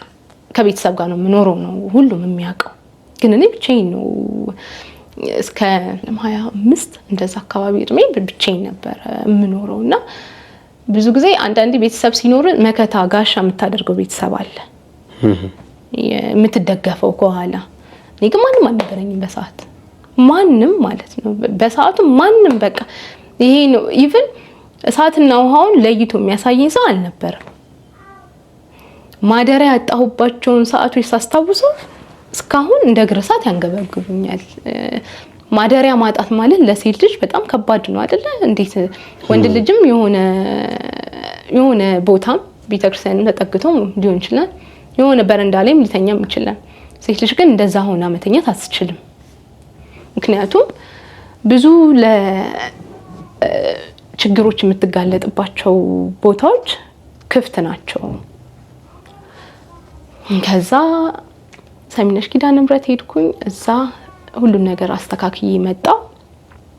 ከቤተሰብ ጋር ነው የምኖረው ነው ሁሉም የሚያውቀው። ግን እኔ ብቻዬን ነው እስከ 25 እንደዛ አካባቢ እድሜ ብቻዬን ነበር የምኖረውና ብዙ ጊዜ አንዳንዴ ቤተሰብ ሲኖር መከታ ጋሻ የምታደርገው ቤተሰብ አለ የምትደገፈው ከኋላ። እኔ ግን ማንም አልነበረኝም በሰዓት ማንም ማለት ነው በሰዓቱ ማንም በቃ ይሄ ነው ኢቭን እሳትና ውሃውን ለይቶ የሚያሳየኝ ሰው አልነበረም። ማደሪያ ያጣሁባቸውን ሰዓቶች ሳስታውሰው እስካሁን እንደ ግርሳት ያንገበግቡኛል። ማደሪያ ማጣት ማለት ለሴት ልጅ በጣም ከባድ ነው አይደለ? እንዴት ወንድ ልጅም የሆነ ቦታም ቤተክርስቲያንም ተጠግቶ ሊሆን ይችላል፣ የሆነ በረንዳ ላይም ሊተኛም ይችላል። ሴት ልጅ ግን እንደዛ ሆና መተኛት አትችልም። ምክንያቱም ብዙ ችግሮች የምትጋለጥባቸው ቦታዎች ክፍት ናቸው። ከዛ ሰሚነሽ ኪዳነ ምህረት ሄድኩኝ። እዛ ሁሉን ነገር አስተካክዬ መጣሁ።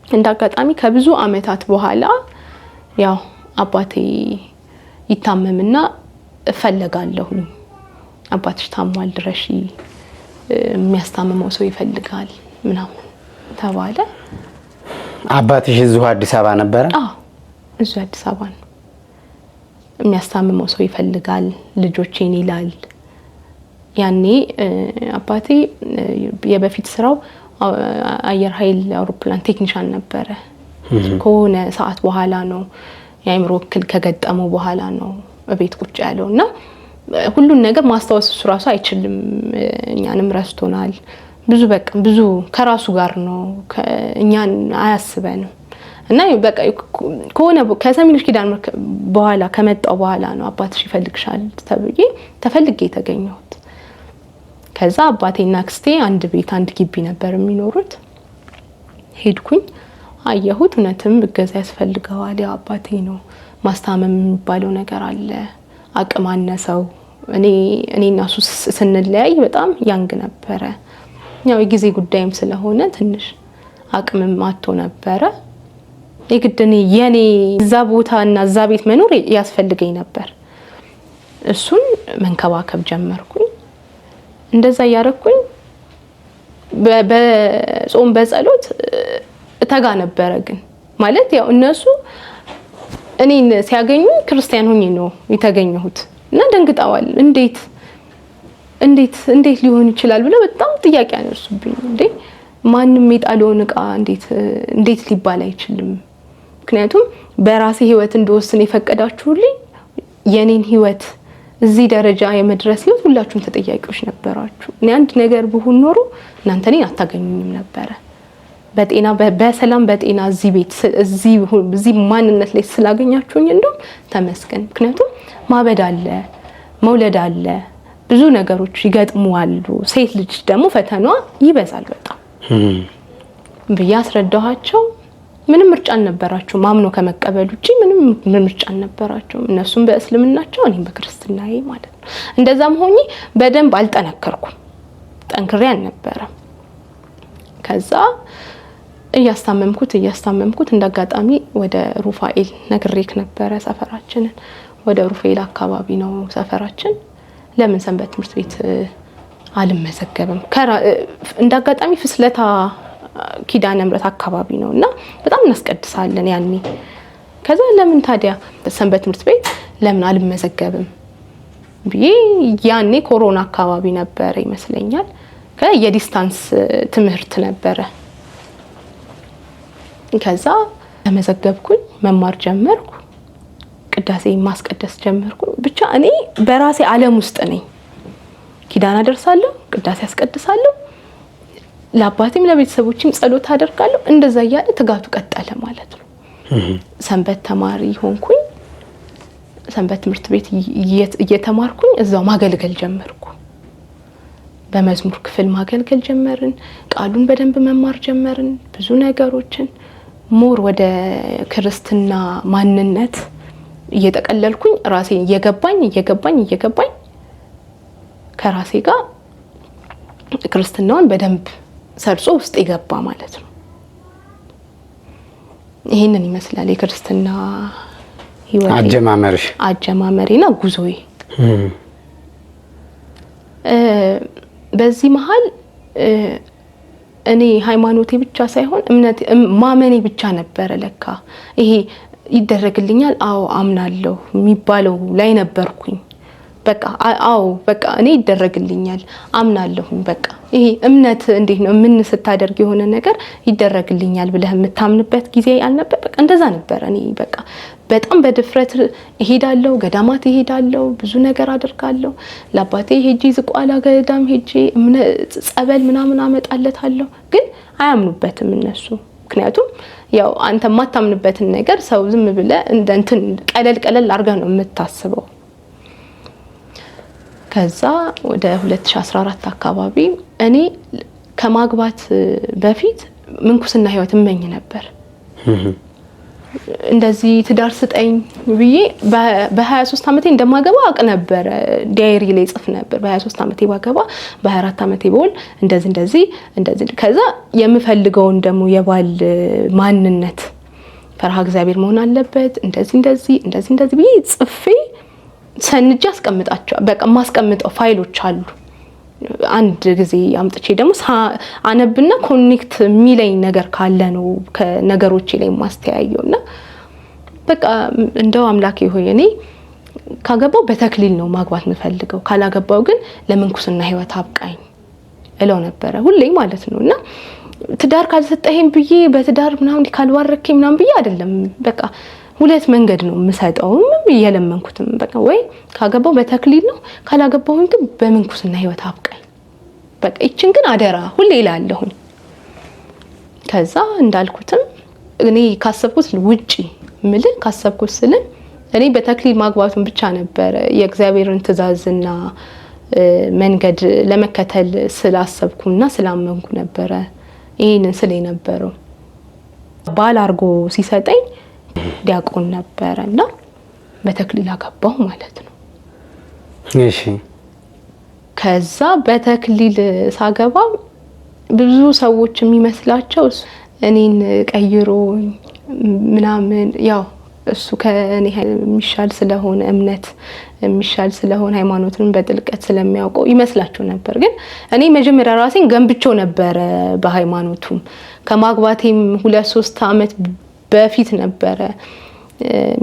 እንዳጋጣሚ ከብዙ አመታት በኋላ ያው አባቴ ይታመምና እፈልጋለሁ አባትሽ ታሟል ድረሺ የሚያስታምመው ሰው ይፈልጋል ምናምን ተባለ። አባትሽ እዚሁ አዲስ አበባ ነበረ? አዎ እዚሁ አዲስ አበባ ነው። የሚያስታምመው ሰው ይፈልጋል ልጆቼን ይላል። ያኔ አባቴ የበፊት ስራው አየር ኃይል አውሮፕላን ቴክኒሻን ነበረ። ከሆነ ሰዓት በኋላ ነው የአይምሮ እክል ከገጠመው በኋላ ነው በቤት ቁጭ ያለውና ሁሉን ነገር ማስታወስ እሱ ራሱ አይችልም። እኛንም ረስቶናል። ብዙ ከራሱ ጋር ነው እኛን አያስበንም። እና በቃ ከሆነ ከሰሚነሽ ኪዳነ ምህረት በኋላ ከመጣው በኋላ ነው አባትሽ ይፈልግሻል ተፈልጌ የተገኘሁት። ከዛ አባቴና አክስቴ አንድ ቤት አንድ ግቢ ነበር የሚኖሩት። ሄድኩኝ አየሁት። እውነትም እገዛ ያስፈልገዋል። ያው አባቴ ነው ማስታመም የሚባለው ነገር አለ። አቅም አነሰው። እኔና እሱ ስንለያይ በጣም ያንግ ነበረ። ያው የጊዜ ጉዳይም ስለሆነ ትንሽ አቅምም አጥቶ ነበረ። የግድ የኔ እዛ ቦታና እዛ ቤት መኖር ያስፈልገኝ ነበር። እሱን መንከባከብ ጀመርኩኝ። እንደዛ ያረኩኝ በጾም በጸሎት ተጋ ነበረ። ግን ማለት ያው እነሱ እኔን ሲያገኙ ክርስቲያን ሆኜ ነው የተገኘሁት እና ደንግጠዋል። እንዴት ሊሆን ይችላል ብለው በጣም ጥያቄ አነሱብኝ። እንዴ ማንም የጣለውን ዕቃ እንዴት ሊባል አይችልም? ምክንያቱም በራሴ ህይወት እንደወስን የፈቀዳችሁልኝ የኔን ህይወት እዚህ ደረጃ የመድረስ ህይወት ሁላችሁም ተጠያቂዎች ነበራችሁ። እኔ አንድ ነገር ብሆን ኖሮ እናንተ እኔን አታገኙኝም ነበረ። በጤና በሰላም በጤና እዚህ ቤት እዚህ ማንነት ላይ ስላገኛችሁኝ እንደውም ተመስገን። ምክንያቱም ማበድ አለ፣ መውለድ አለ፣ ብዙ ነገሮች ይገጥሙዋሉ። ሴት ልጅ ደግሞ ፈተናዋ ይበዛል በጣም ብዬ አስረዳኋቸው። ምንም ምርጫ አልነበራቸው፣ ማምኖ ከመቀበል ውጪ ምንም ምርጫ አልነበራቸው። እነሱም በእስልምናቸው እኔም በክርስትናዬ ማለት ነው። እንደዛም ሆኜ በደንብ አልጠነከርኩም፣ ጠንክሬ አልነበረም። ከዛ እያስታመምኩት እንዳጋጣሚ ወደ ሩፋኤል ነግሬክ ነበረ ሰፈራችንን። ወደ ሩፋኤል አካባቢ ነው ሰፈራችን። ለምን ሰንበት ትምህርት ቤት አልመዘገብም? እንዳጋጣሚ ፍስለታ ኪዳነ ምሕረት አካባቢ ነውና በጣም እናስቀድሳለን ያኔ። ከዛ ለምን ታዲያ ሰንበት ትምህርት ቤት ለምን አልመዘገብም ብዬ ያኔ ኮሮና አካባቢ ነበር ይመስለኛል። የዲስታንስ ትምህርት ነበረ። ከዛ ተመዘገብኩኝ፣ መማር ጀመርኩ፣ ቅዳሴ ማስቀደስ ጀመርኩ። ብቻ እኔ በራሴ ዓለም ውስጥ ነኝ። ኪዳን አደርሳለሁ፣ ቅዳሴ አስቀድሳለሁ፣ ለአባቴም ለቤተሰቦችም ጸሎት አደርጋለሁ። እንደዛ እያለ ትጋቱ ቀጠለ ማለት ነው። ሰንበት ተማሪ ሆንኩኝ። ሰንበት ትምህርት ቤት እየተማርኩኝ እዛው ማገልገል ጀመርኩ። በመዝሙር ክፍል ማገልገል ጀመርን። ቃሉን በደንብ መማር ጀመርን። ብዙ ነገሮችን ሞር ወደ ክርስትና ማንነት እየተቀለልኩኝ ራሴ እየገባኝ ከራሴ ጋር ክርስትናውን በደንብ ሰርጾ ውስጥ ይገባ ማለት ነው። ይሄንን ይመስላል የክርስትና ህይወት አጀማመሬና ጉዞዬ። በዚህ መሃል እኔ ሃይማኖቴ ብቻ ሳይሆን እምነት ማመኔ ብቻ ነበር ለካ ይሄ ይደረግልኛል፣ አዎ አምናለሁ የሚባለው ላይ ነበርኩኝ። በቃ እኔ ይደረግልኛል አምናለሁ። በቃ ይሄ እምነት እንዴት ነው? ምን ስታደርግ የሆነ ነገር ይደረግልኛል ብለህ የምታምንበት ጊዜ አልነበር? በቃ እንደዛ ነበር። እኔ በቃ በጣም በድፍረት እሄዳለሁ፣ ገዳማት እሄዳለሁ፣ ብዙ ነገር አደርጋለሁ። ለአባቴ ሄጄ ዝቋላ ገዳም ሄጄ ጸበል ምናምን አመጣለታለሁ። ግን አያምኑበትም እነሱ። ምክንያቱም ያው አንተ የማታምንበትን ነገር ሰው ዝም ብለህ እንትን ቀለል አድርገህ ነው የምታስበው። ከዛ ወደ 2014 አካባቢ እኔ ከማግባት በፊት ምንኩስና ህይወት እመኝ ነበር። እንደዚህ ትዳር ስጠኝ ብዬ በ23 ዓመቴ እንደማገባ አውቅ ነበር። ዳይሪ ላይ ጽፍ ነበር። በ23 ዓመቴ ባገባ በ24 ዓመቴ በወል እንደዚህ ከዛ የምፈልገውን ደግሞ የባል ማንነት ፈርሃ እግዚአብሔር መሆን አለበት እንደዚህ ብዬ ጽፌ ሰንጄ አስቀምጣቸው። በቃ ማስቀምጠው ፋይሎች አሉ። አንድ ጊዜ አምጥቼ ደግሞ አነብና ኮኔክት ሚለኝ ነገር ካለ ነው ከነገሮቼ ላይ ማስተያየውና በቃ እንደው አምላኬ ሆይ እኔ ካገባው በተክሊል ነው ማግባት የምፈልገው፣ ካላገባው ግን ለምንኩስና ህይወት አብቃኝ እለው ነበር ሁሌ ማለት ነውና ትዳር ካልሰጠኸኝ ብዬ በትዳር ምናምን ካልባረከኝ ምናምን ብዬ አይደለም። በቃ ሁለት መንገድ ነው የምሰጠውም እየለመንኩትም። በቃ ወይ ካገባው በተክሊል ነው፣ ካላገባው ግን በምንኩስና ህይወት አብቃኝ። በቃ እቺን ግን አደራ ሁሌ እላለሁኝ። ከዛ እንዳልኩትም እኔ ካሰብኩት ውጪ ካሰብኩት ስልን እኔ በተክሊል ማግባቱን ብቻ ነበር የእግዚአብሔርን ትእዛዝና መንገድ ለመከተል ስላሰብኩና ስላመንኩ ነበር ይሄንን ስለ ነበረው። ባል አርጎ ሲሰጠኝ ዲያቆን ነበርና በተክሊል አገባሁ ማለት ነው። እሺ። ከዛ በተክሊል ሳገባ ብዙ ሰዎች የሚመስላቸው እኔን ቀይሮ ምናምን ያው እሱ ከኔ የሚሻል ስለሆነ እምነት የሚሻል ስለሆነ ሃይማኖትን በጥልቀት ስለሚያውቀው ይመስላችሁ ነበር። ግን እኔ መጀመሪያ ራሴን ገንብቼው ነበር። በሃይማኖቱም ከማግባቴም 2-3 አመት በፊት ነበር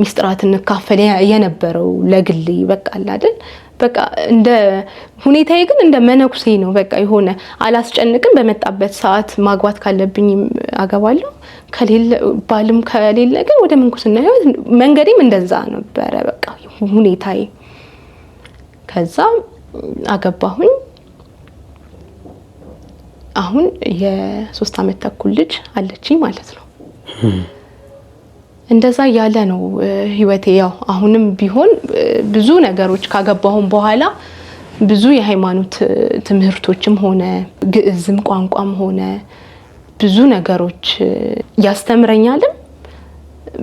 ሚስጥራትን እንካፈል የነበረው ለግሌ በቃ አይደል በቃ እንደ ሁኔታዬ ግን እንደ መነኩሴ ነው። በቃ የሆነ አላስጨንቅም። በመጣበት ሰዓት ማግባት ካለብኝ አገባለሁ፣ ከሌለ ባልም ከሌለ ግን ወደ ምንኩስና ህይወት መንገዴም እንደዛ ነበር በቃ ሁኔታዬ። ከዛ አገባሁኝ። አሁን የ3 አመት ተኩል ልጅ አለችኝ ማለት ነው። እንደዛ ያለ ነው ህይወቴ። ያው አሁንም ቢሆን ብዙ ነገሮች ካገባሁም በኋላ ብዙ የሃይማኖት ትምህርቶችም ሆነ ግዕዝም ቋንቋም ሆነ ብዙ ነገሮች ያስተምረኛልም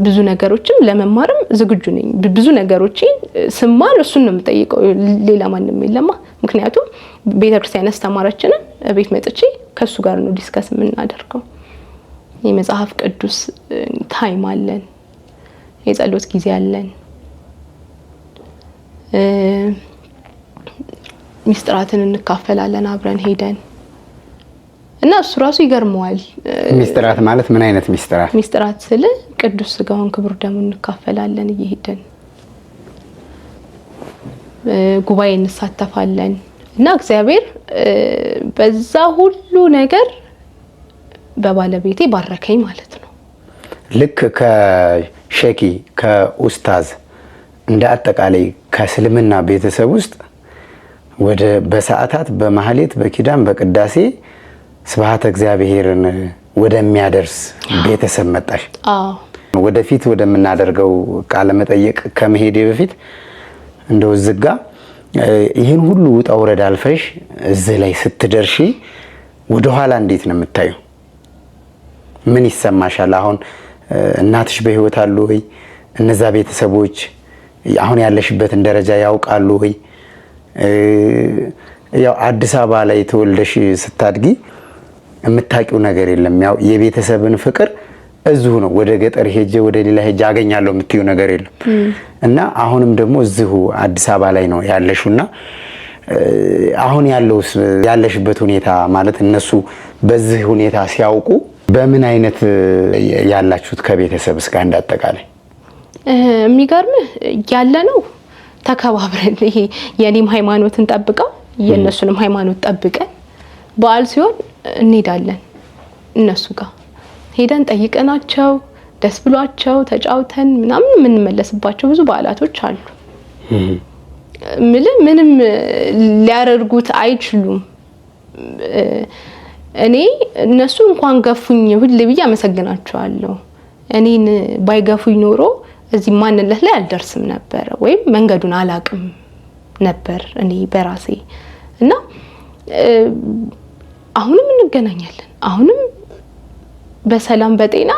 ብዙ ነገሮችም ለመማርም ዝግጁ ነኝ። ብዙ ነገሮችን ስማር እሱን ነው የምጠይቀው፣ ሌላ ማንም የለማ። ምክንያቱም ቤተክርስቲያን አስተማረችንን ቤት መጥቼ ከሱ ጋር ነው ዲስከስ የምናደርገው። የመጽሐፍ ቅዱስ ታይም አለን፣ የጸሎት ጊዜ አለን፣ ሚስጥራትን እንካፈላለን አብረን ሄደን እና እሱ ራሱ ይገርመዋል። ሚስጥራት ማለት ምን አይነት ሚስጥራት? ሚስጥራት ስለ ቅዱስ ስጋውን ክቡር ደሙን እንካፈላለን እየሄደን ጉባኤ እንሳተፋለን እና እግዚአብሔር በዛ ሁሉ ነገር በባለቤቴ ባረከኝ ማለት ነው። ልክ ከሼኪ ከኡስታዝ እንደ አጠቃላይ ከእስልምና ቤተሰብ ውስጥ ወደ በሰዓታት በማህሌት በኪዳን በቅዳሴ ስብሐተ እግዚአብሔርን ወደሚያደርስ ቤተሰብ መጣሽ። ወደፊት ወደምናደርገው ቃለ መጠየቅ ከመሄዴ በፊት እንደው ዝጋ ይሄን ሁሉ ውጣ ውረድ አልፈሽ እዚህ ላይ ስትደርሺ ወደ ኋላ እንዴት ነው የምታዩ? ምን ይሰማሻል? አሁን እናትሽ በህይወት አሉ ወይ? እነዛ ቤተሰቦች አሁን ያለሽበትን ደረጃ ያውቃሉ ወይ? ያው አዲስ አበባ ላይ ተወልደሽ ስታድጊ የምታውቂው ነገር የለም። ያው የቤተሰብን ፍቅር እዚሁ ነው። ወደ ገጠር ሄጄ ወደ ሌላ ሄጄ አገኛለሁ የምትዩ ነገር የለም እና አሁንም ደግሞ እዚሁ አዲስ አበባ ላይ ነው ያለሽውና አሁን ያለሽበት ሁኔታ ማለት እነሱ በዚህ ሁኔታ ሲያውቁ በምን አይነት ያላችሁት ከቤተሰብ እስከ አንድ አጠቃላይ? የሚገርምህ ያለ ነው ተከባብረን ይሄ የኔም ሃይማኖትን ጠብቀው የነሱንም ሃይማኖት ጠብቀን በዓል ሲሆን እንሄዳለን። እነሱ ጋር ሄደን ጠይቀናቸው ደስ ብሏቸው ተጫውተን ምናምን የምንመለስባቸው ብዙ በዓላቶች አሉ። ምንም ሊያደርጉት አይችሉም። እኔ እነሱ እንኳን ገፉኝ ሁሉ ብዬ አመሰግናቸዋለሁ። እኔን ባይገፉኝ ኖሮ እዚህ ማንነት ላይ አልደርስም ነበር ወይም መንገዱን አላቅም ነበር እኔ በራሴ እና አሁንም እንገናኛለን። አሁንም በሰላም በጤና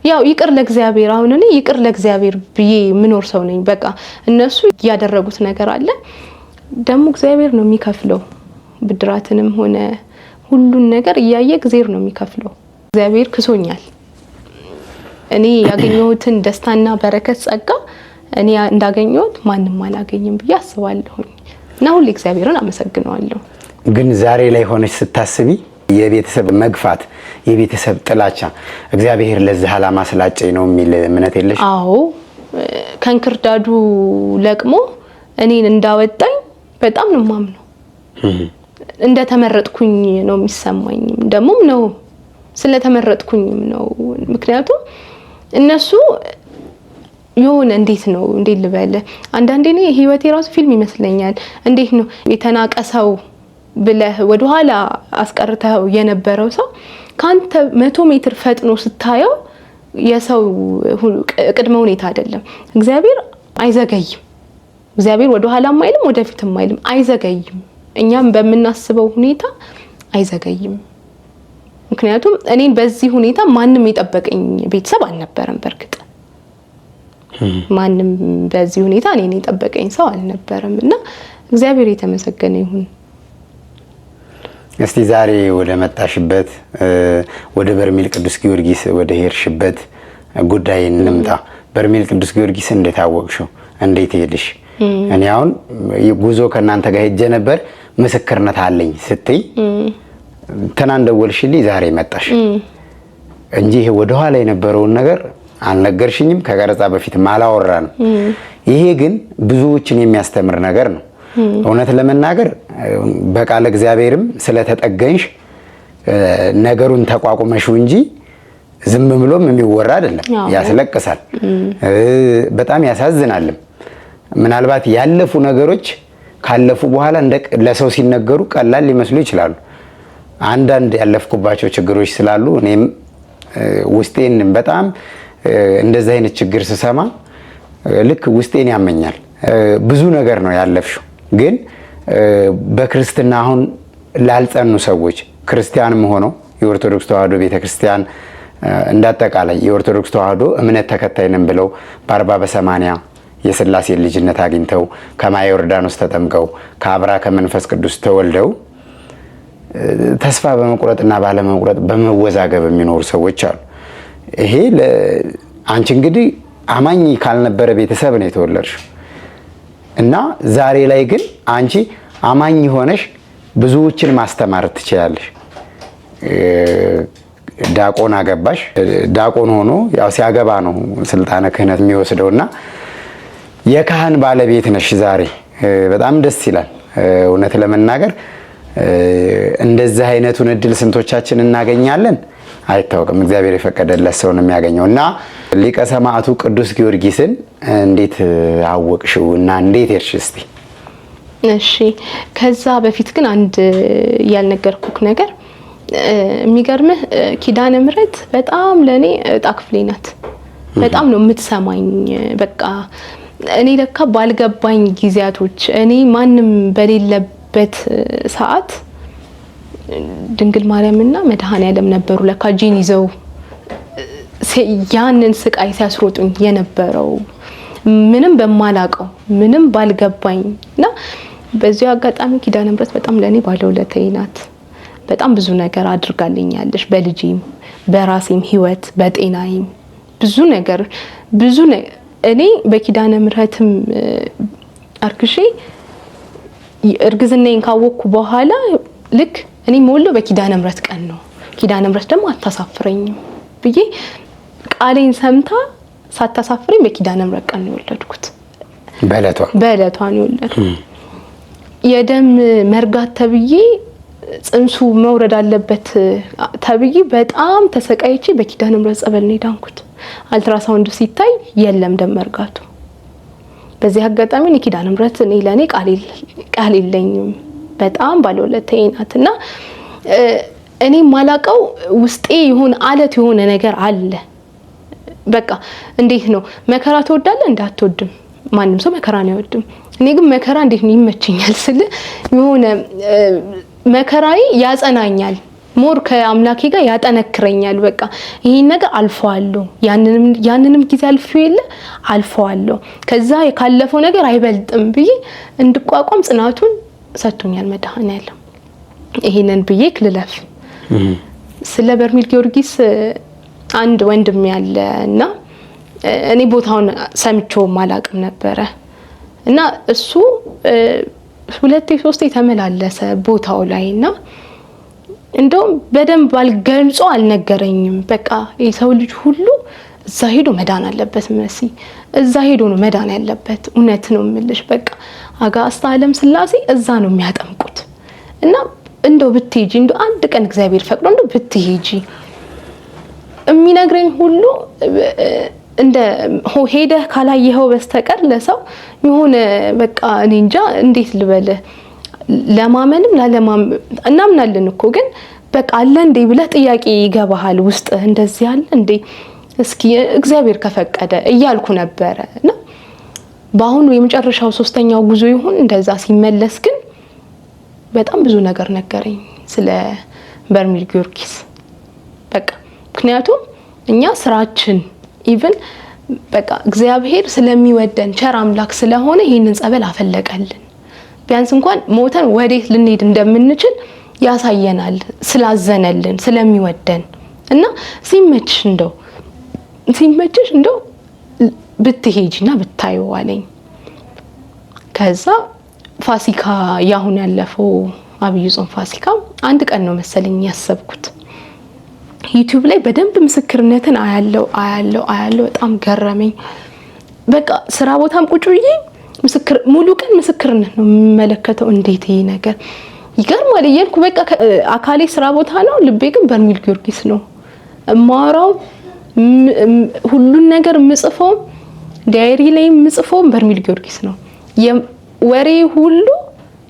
ያው ይቅር ለእግዚአብሔር። አሁን እኔ ይቅር ለእግዚአብሔር ብዬ ምኖር ሰው ነኝ። በቃ እነሱ ያደረጉት ነገር አለ ደግሞ እግዚአብሔር ነው የሚከፍለው። ብድራትንም ሆነ ሁሉን ነገር እያየ እግዚአብሔር ነው የሚከፍለው። እግዚአብሔር ክሶኛል። እኔ ያገኘሁትን ደስታና በረከት ጸጋ እኔ እንዳገኘሁት ማንም አላገኝም ብዬ አስባለሁ እና ሁሉ እግዚአብሔርን አመሰግነዋለሁ። ግን ዛሬ ላይ ሆነሽ ስታስቢ የቤተሰብ መግፋት የቤተሰብ ጥላቻ እግዚአብሔር ለዚህ ዓላማ ስላጨኝ ነው የሚል እምነት የለሽ? አዎ ከንክርዳዱ ለቅሞ እኔን እንዳወጣኝ በጣም ነው ማምነው። እንደተመረጥኩኝ ነው የሚሰማኝ። ደሞም ነው ስለተመረጥኩኝም ነው። ምክንያቱም እነሱ የሆነ እንዴት ልበለ አንዳንዴ እኔ ህይወቴ ራሱ ፊልም ይመስለኛል። እንዴት ነው የተናቀሰው ብለህ ወደ ኋላ አስቀርተው የነበረው ሰው ካንተ 100 ሜትር ፈጥኖ ስታየው የሰው ቅድመ ሁኔታ አይደለም። እግዚአብሔር አይዘገይም። እግዚአብሔር ወደ ኋላ ማይልም ወደፊት ማይልም፣ አይዘገይም። እኛም በመናስበው ሁኔታ አይዘገይም። ምክንያቱም እኔን በዚህ ሁኔታ ማንም የጠበቀኝ ቤተሰብ አልነበረም። በርግጥ ማንም በዚህ ሁኔታ እኔን የጠበቀኝ ሰው አልነበረም እና እግዚአብሔር የተመሰገነ ይሁን። እስቲ ዛሬ ወደ መጣሽበት ወደ በርሜል ቅዱስ ጊዮርጊስ ወደ ሄርሽበት ጉዳይ እንምጣ። በርሜል ቅዱስ ጊዮርጊስ እንዴት አወቅሽው? እንዴት ሄድሽ? እኔ አሁን ጉዞ ከእናንተ ጋር ሄጄ ነበር ምስክርነት አለኝ ስትይ ትናንት ደወልሽልኝ ዛሬ መጣሽ እንጂ ይሄ ወደ ኋላ የነበረውን ነገር አልነገርሽኝም። ከቀረጻ በፊት አላወራንም። ይሄ ግን ብዙዎችን የሚያስተምር ነገር ነው። እውነት ለመናገር በቃለ እግዚአብሔርም ስለተጠገንሽ ነገሩን ተቋቁመሽው እንጂ ዝም ብሎም የሚወራ አይደለም። ያስለቅሳል፣ በጣም ያሳዝናልም። ምናልባት ያለፉ ነገሮች ካለፉ በኋላ ለሰው ሲነገሩ ቀላል ሊመስሉ ይችላሉ። አንዳንድ ያለፍኩባቸው ችግሮች ስላሉ እኔም ውስጤን በጣም እንደዚህ አይነት ችግር ስሰማ ልክ ውስጤን ያመኛል። ብዙ ነገር ነው ያለፍሽው። ግን በክርስትና አሁን ላልጸኑ ሰዎች ክርስቲያንም ሆነው የኦርቶዶክስ ተዋሕዶ ቤተክርስቲያን እንዳጠቃላይ የኦርቶዶክስ ተዋሕዶ እምነት ተከታይ ነን ብለው በ40 በ80 የሥላሴ ልጅነት አግኝተው ከማየ ዮርዳኖስ ተጠምቀው ከአብራ ከመንፈስ ቅዱስ ተወልደው ተስፋ በመቁረጥና ባለመቁረጥ በመወዛገብ የሚኖሩ ሰዎች አሉ። ይሄ አንቺ እንግዲህ አማኝ ካልነበረ ቤተሰብ ነው የተወለድሽው እና ዛሬ ላይ ግን አንቺ አማኝ ሆነሽ ብዙዎችን ማስተማር ትችላለሽ። ዲያቆን አገባሽ። ዲያቆን ሆኖ ያው ሲያገባ ነው ስልጣነ ክህነት የሚወስደውና የካህን ባለቤት ነሽ ዛሬ። በጣም ደስ ይላል። እውነት ለመናገር እንደዚህ አይነቱን እድል ስንቶቻችን እናገኛለን አይታወቅም። እግዚአብሔር የፈቀደለት ሰው ነው የሚያገኘው። እና ሊቀ ሰማዕቱ ቅዱስ ጊዮርጊስን እንዴት አወቅሽው እና እንዴት ሄድሽ እስቲ? እሺ፣ ከዛ በፊት ግን አንድ ያልነገርኩክ ነገር የሚገርምህ ኪዳነ ምሕረት በጣም ለኔ ዕጣ ክፍሌ ናት። በጣም ነው የምትሰማኝ። በቃ እኔ ለካ ባልገባኝ ጊዜያቶች እኔ ማንም በሌለበት ሰዓት ድንግል ማርያምና መድኃኔዓለም ነበሩ ለካ ጂን ይዘው ያንን ስቃይ ሲያስሮጡኝ የነበረው ምንም በማላቀው ምንም ባልገባኝ እና በዚህ አጋጣሚ ኪዳነ ምሕረት በጣም ለኔ ባለውለታዬ ናት። በጣም ብዙ ነገር አድርጋልኛለሽ። በልጄም በራሴም ህይወት በጤናዬም ብዙ እኔ በኪዳነ ምሕረትም አርክሼ እርግዝናዬን ካወቅኩ በኋላ ልክ እኔ ሞልቶ በኪዳነ ምሕረት ቀን ነው። ኪዳነ ምሕረት ደግሞ አታሳፍረኝም ብዬ ቃሌን ሰምታ ሳታሳፍረኝ በኪዳነ ምሕረት ቀን ነው የወለድኩት። በእለቷ ነው የወለድኩት። የደም መርጋት ተብዬ ጽንሱ መውረድ አለበት ተብዬ በጣም ተሰቃይቼ በኪዳነ ምሕረት ጸበል ነው የዳንኩት። አልትራሳውንድ ሲታይ የለም ደም መርጋቱ። በዚህ አጋጣሚ ኪዳነ ምሕረት እኔ ለኔ ቃል የለኝም። በጣም ባለውለታዬ ናትና እኔ ማላቀው ውስጤ ይሁን አለት የሆነ ነገር አለ። በቃ እንዴት ነው መከራ ትወዳለህ እንዳትወድም ማንም ሰው መከራን አይወድም። እኔ ግን መከራ እንዴት ነው ይመችኛል ስል የሆነ መከራይ ያጸናኛል፣ ሞር ከአምላኬ ጋር ያጠነክረኛል። በቃ ይሄን ነገር አልፈዋለሁ፣ ያንንም ጊዜ አልፈዋለሁ፣ ከዛ ካለፈው ነገር አይበልጥም ብዬ እንድቋቋም ጽናቱን ሰጥቶኛል መድኃኔዓለም። ይሄንን ብዬ ክልለፍ ስለ በርሜል ጊዮርጊስ አንድ ወንድም ያለና እኔ ቦታውን ሰምቼው ማላቅም ነበረ እና እሱ 2-3 ተመላለሰ ቦታው ላይና እንደውም በደንብ አልገልጾ አልነገረኝም። በቃ የሰው ልጅ ሁሉ እዛ ሄዶ መዳን አለበት መሲ፣ እዛ ሄዶ ነው መዳን ያለበት። እውነት ነው የምልሽ። በቃ አጋዕዝተ ዓለም ሥላሴ እዛ ነው የሚያጠምቁት እና እንደው ብትሄጂ እንደው አንድ ቀን እግዚአብሔር ፈቅዶ እንደው ብትሄጂ የሚነግረኝ ሁሉ እንደ ሄደህ ካላየኸው በስተቀር ለሰው የሆነ በቃ እኔ እንጃ እንዴት ልበልህ፣ ለማመንም እናምናለን እኮ ግን በቃ አለ እንዴ ብለህ ጥያቄ ይገባሃል ውስጥ። እንደዚህ አለ እንዴ እስኪ እግዚአብሔር ከፈቀደ እያልኩ ነበረ እና በአሁኑ የመጨረሻው 3ኛው ጉዞ ይሁን እንደዛ ሲመለስ ግን በጣም ብዙ ነገር ነገረኝ ስለ በርሜል ጊዮርጊስ። በቃ ምክንያቱም እኛ ስራችን ኢቭን በቃ እግዚአብሔር ስለሚወደን ቸር አምላክ ስለሆነ ይሄንን ጸበል አፈለቀልን። ቢያንስ እንኳን ሞተን ወዴት ልንሄድ እንደምንችል ያሳየናል፣ ስላዘነልን ስለሚወደን እና ሲመችሽ እንደው ብትሄጂና ብታዩ አለኝ። ከዛ ፋሲካ ያሁን ያለፈው አብይ ጾም ፋሲካ አንድ ቀን ነው መሰለኝ ያሰብኩት። ዩቲዩብ ላይ በደንብ ምስክርነትን አያለው በጣም ገረመኝ። በቃ ስራ ቦታም ቁጭ ብዬ ሙሉ ቀን ምስክርነት ነው የምመለከተው። እንዴት ይሄ ነገር ይገርማል እያልኩ በቃ አካሌ ስራ ቦታ ነው፣ ልቤ ግን በርሜል ጊዮርጊስ ነው። እማወራው ሁሉን ነገር የምጽፈው ዳይሪ ላይ የምጽፈው በርሜል ጊዮርጊስ ነው። ወሬ ሁሉ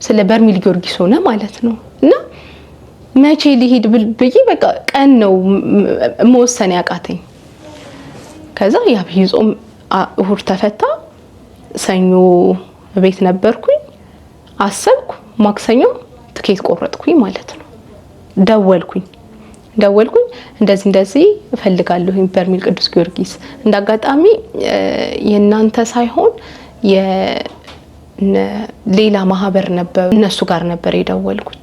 ስለ በርሜል ጊዮርጊስ ሆነ ማለት ነው። እና መቼ ሊሄድ ብዬ በቃ ቀን ነው መወሰን ያቃተኝ። ከዛ የአብይ ጾም እሁድ ተፈታ፣ ሰኞ ቤት ነበርኩኝ። አሰብኩ ማክሰኞ ትኬት ቆረጥኩኝ ማለት ነው። ደወልኩኝ እንደዚህ እፈልጋለሁኝ በርሜል ቅዱስ ጊዮርጊስ። እንዳጋጣሚ የናንተ ሳይሆን ሌላ ማህበር ነበር፣ እነሱ ጋር ነበር የደወልኩት።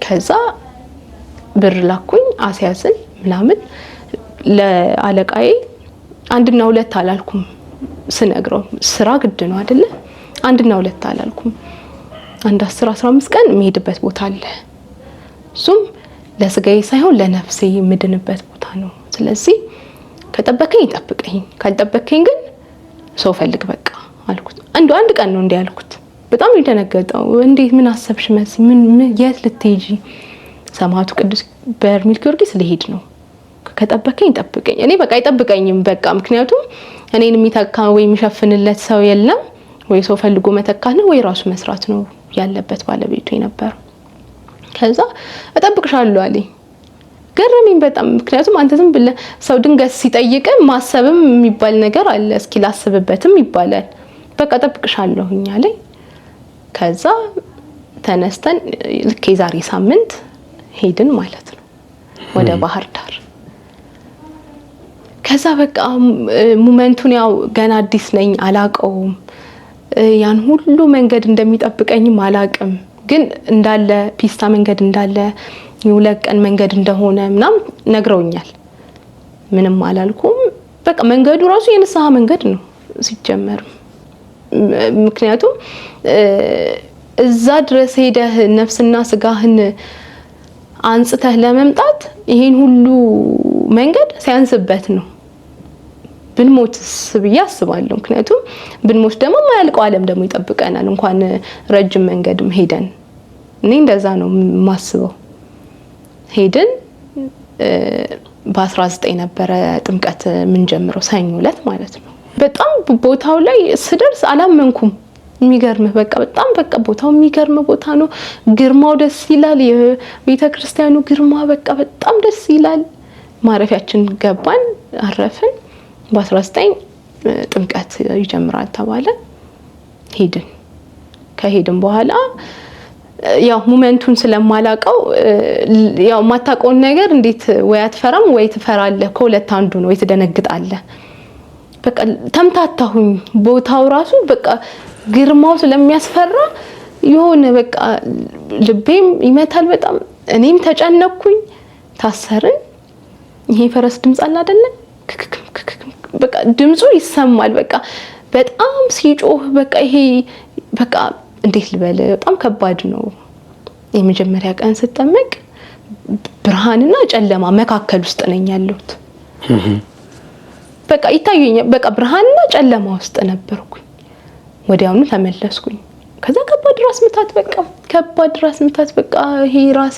ከዛ ብር ላኩኝ፣ አስያዝን ምናምን። ለአለቃዬ 1 እና 2 አላልኩም ስነግረው፣ ስራ ግድ ነው አይደለ? 1 እና 2 አላልኩም። 10-15 ቀን የሚሄድበት ቦታ አለ። እሱም ለስጋዬ ሳይሆን ለነፍሴ የምድንበት ቦታ ነው። ስለዚህ ከጠበቀኝ ይጠብቀኝ፣ ካልጠበቀኝ ግን ሰው ፈልግ በቃ አልኩት። አንድ ቀን ነው እንዲህ ያልኩት። በጣም የደነገጠው እንዴት ምን አሰብሽ መሲ? ምን የት ልትሄጂ? ሰማዕቱ ቅዱስ በርሜል ጊዮርጊስ ልሄድ ነው። ከጠበቀኝ ይጠብቀኝ። እኔ በቃ አይጠብቀኝም በቃ። ምክንያቱም እኔን የሚተካ ወይ የሚሸፍንለት ሰው የለም። ወይ ሰው ፈልጎ መተካት ነው ወይ ራሱ መስራት ነው ያለበት ባለቤቱ የነበረው። ከዛ እጠብቅሻለሁ አለኝ። ገረመኝ በጣም። ምክንያቱም አንተ ዝም ብለህ ሰው ድንገት ሲጠይቅ ማሰብም የሚባል ነገር አለ። እስኪ ላስብበትም ይባላል። በቃ እጠብቅሻለሁኝ አለኝ። ከዛ ተነስተን ልክ የዛሬ ሳምንት ሄድን ማለት ነው ወደ ባህር ዳር። ከዛ በቃ ሞመንቱን ያው ገና አዲስ ነኝ አላቀውም። ያን ሁሉ መንገድ እንደሚጠብቀኝም አላቅም። ግን እንዳለ ፒስታ መንገድ እንዳለ የሁለት ቀን መንገድ እንደሆነ ምናም ነግረውኛል። ምንም አላልኩም። በቃ መንገዱ ራሱ የንስሐ መንገድ ነው ሲጀመር። ምክንያቱም እዛ ድረስ ሄደህ ነፍስና ስጋህን አንጽተህ ለመምጣት ይሄን ሁሉ መንገድ ሲያንስበት ነው። ብንሞትስ ብዬ አስባለሁ። ምክንያቱም ብንሞት ደግሞ ማያልቀው ዓለም ደግሞ ይጠብቀናል፣ እንኳን ረጅም መንገድም ሄደን። እኔ እንደዛ ነው ማስበው። ሄድን በ19 ነበረ ጥምቀት ምን ጀምረው ሰኞ ዕለት ማለት ነው። በጣም ቦታው ላይ ስደርስ አላመንኩም። የሚገርምህ በቃ በጣም በቃ ቦታው የሚገርም ቦታ ነው። ግርማው ደስ ይላል። የቤተክርስቲያኑ ግርማ በቃ በጣም ደስ ይላል። ማረፊያችን ገባን፣ አረፍን። በ19 ጥምቀት ይጀምራል ተባለ። ሄድን። ከሄድን በኋላ ያው ሞመንቱን ስለማላቀው ያው ማታቀውን ነገር እንዴት ወይ አትፈራም ወይ ትፈራለህ፣ ከሁለት አንዱ ነው። ወይ ትደነግጣለህ። በቃ ተምታታሁኝ። ቦታው ራሱ በቃ ግርማው ስለሚያስፈራ የሆነ በቃ ልቤም ይመታል በጣም። እኔም ተጨነኩኝ። ታሰርን። ይሄ ፈረስ ድምጽ አለ አይደለ? በቃ ድምጹ ይሰማል። በቃ በጣም ሲጮህ በቃ ይሄ በቃ እንዴት ልበል፣ በጣም ከባድ ነው። የመጀመሪያ ቀን ስጠመቅ ብርሃንና ጨለማ መካከል ውስጥ ነኝ ያለሁት። በቃ ይታየኛል። በቃ ብርሃንና ጨለማ ውስጥ ነበርኩኝ። ወዲያውኑ ተመለስኩኝ። ከዛ ከባድ ራስ ምታት፣ በቃ ከባድ ራስ ምታት፣ በቃ ይሄ ራሴ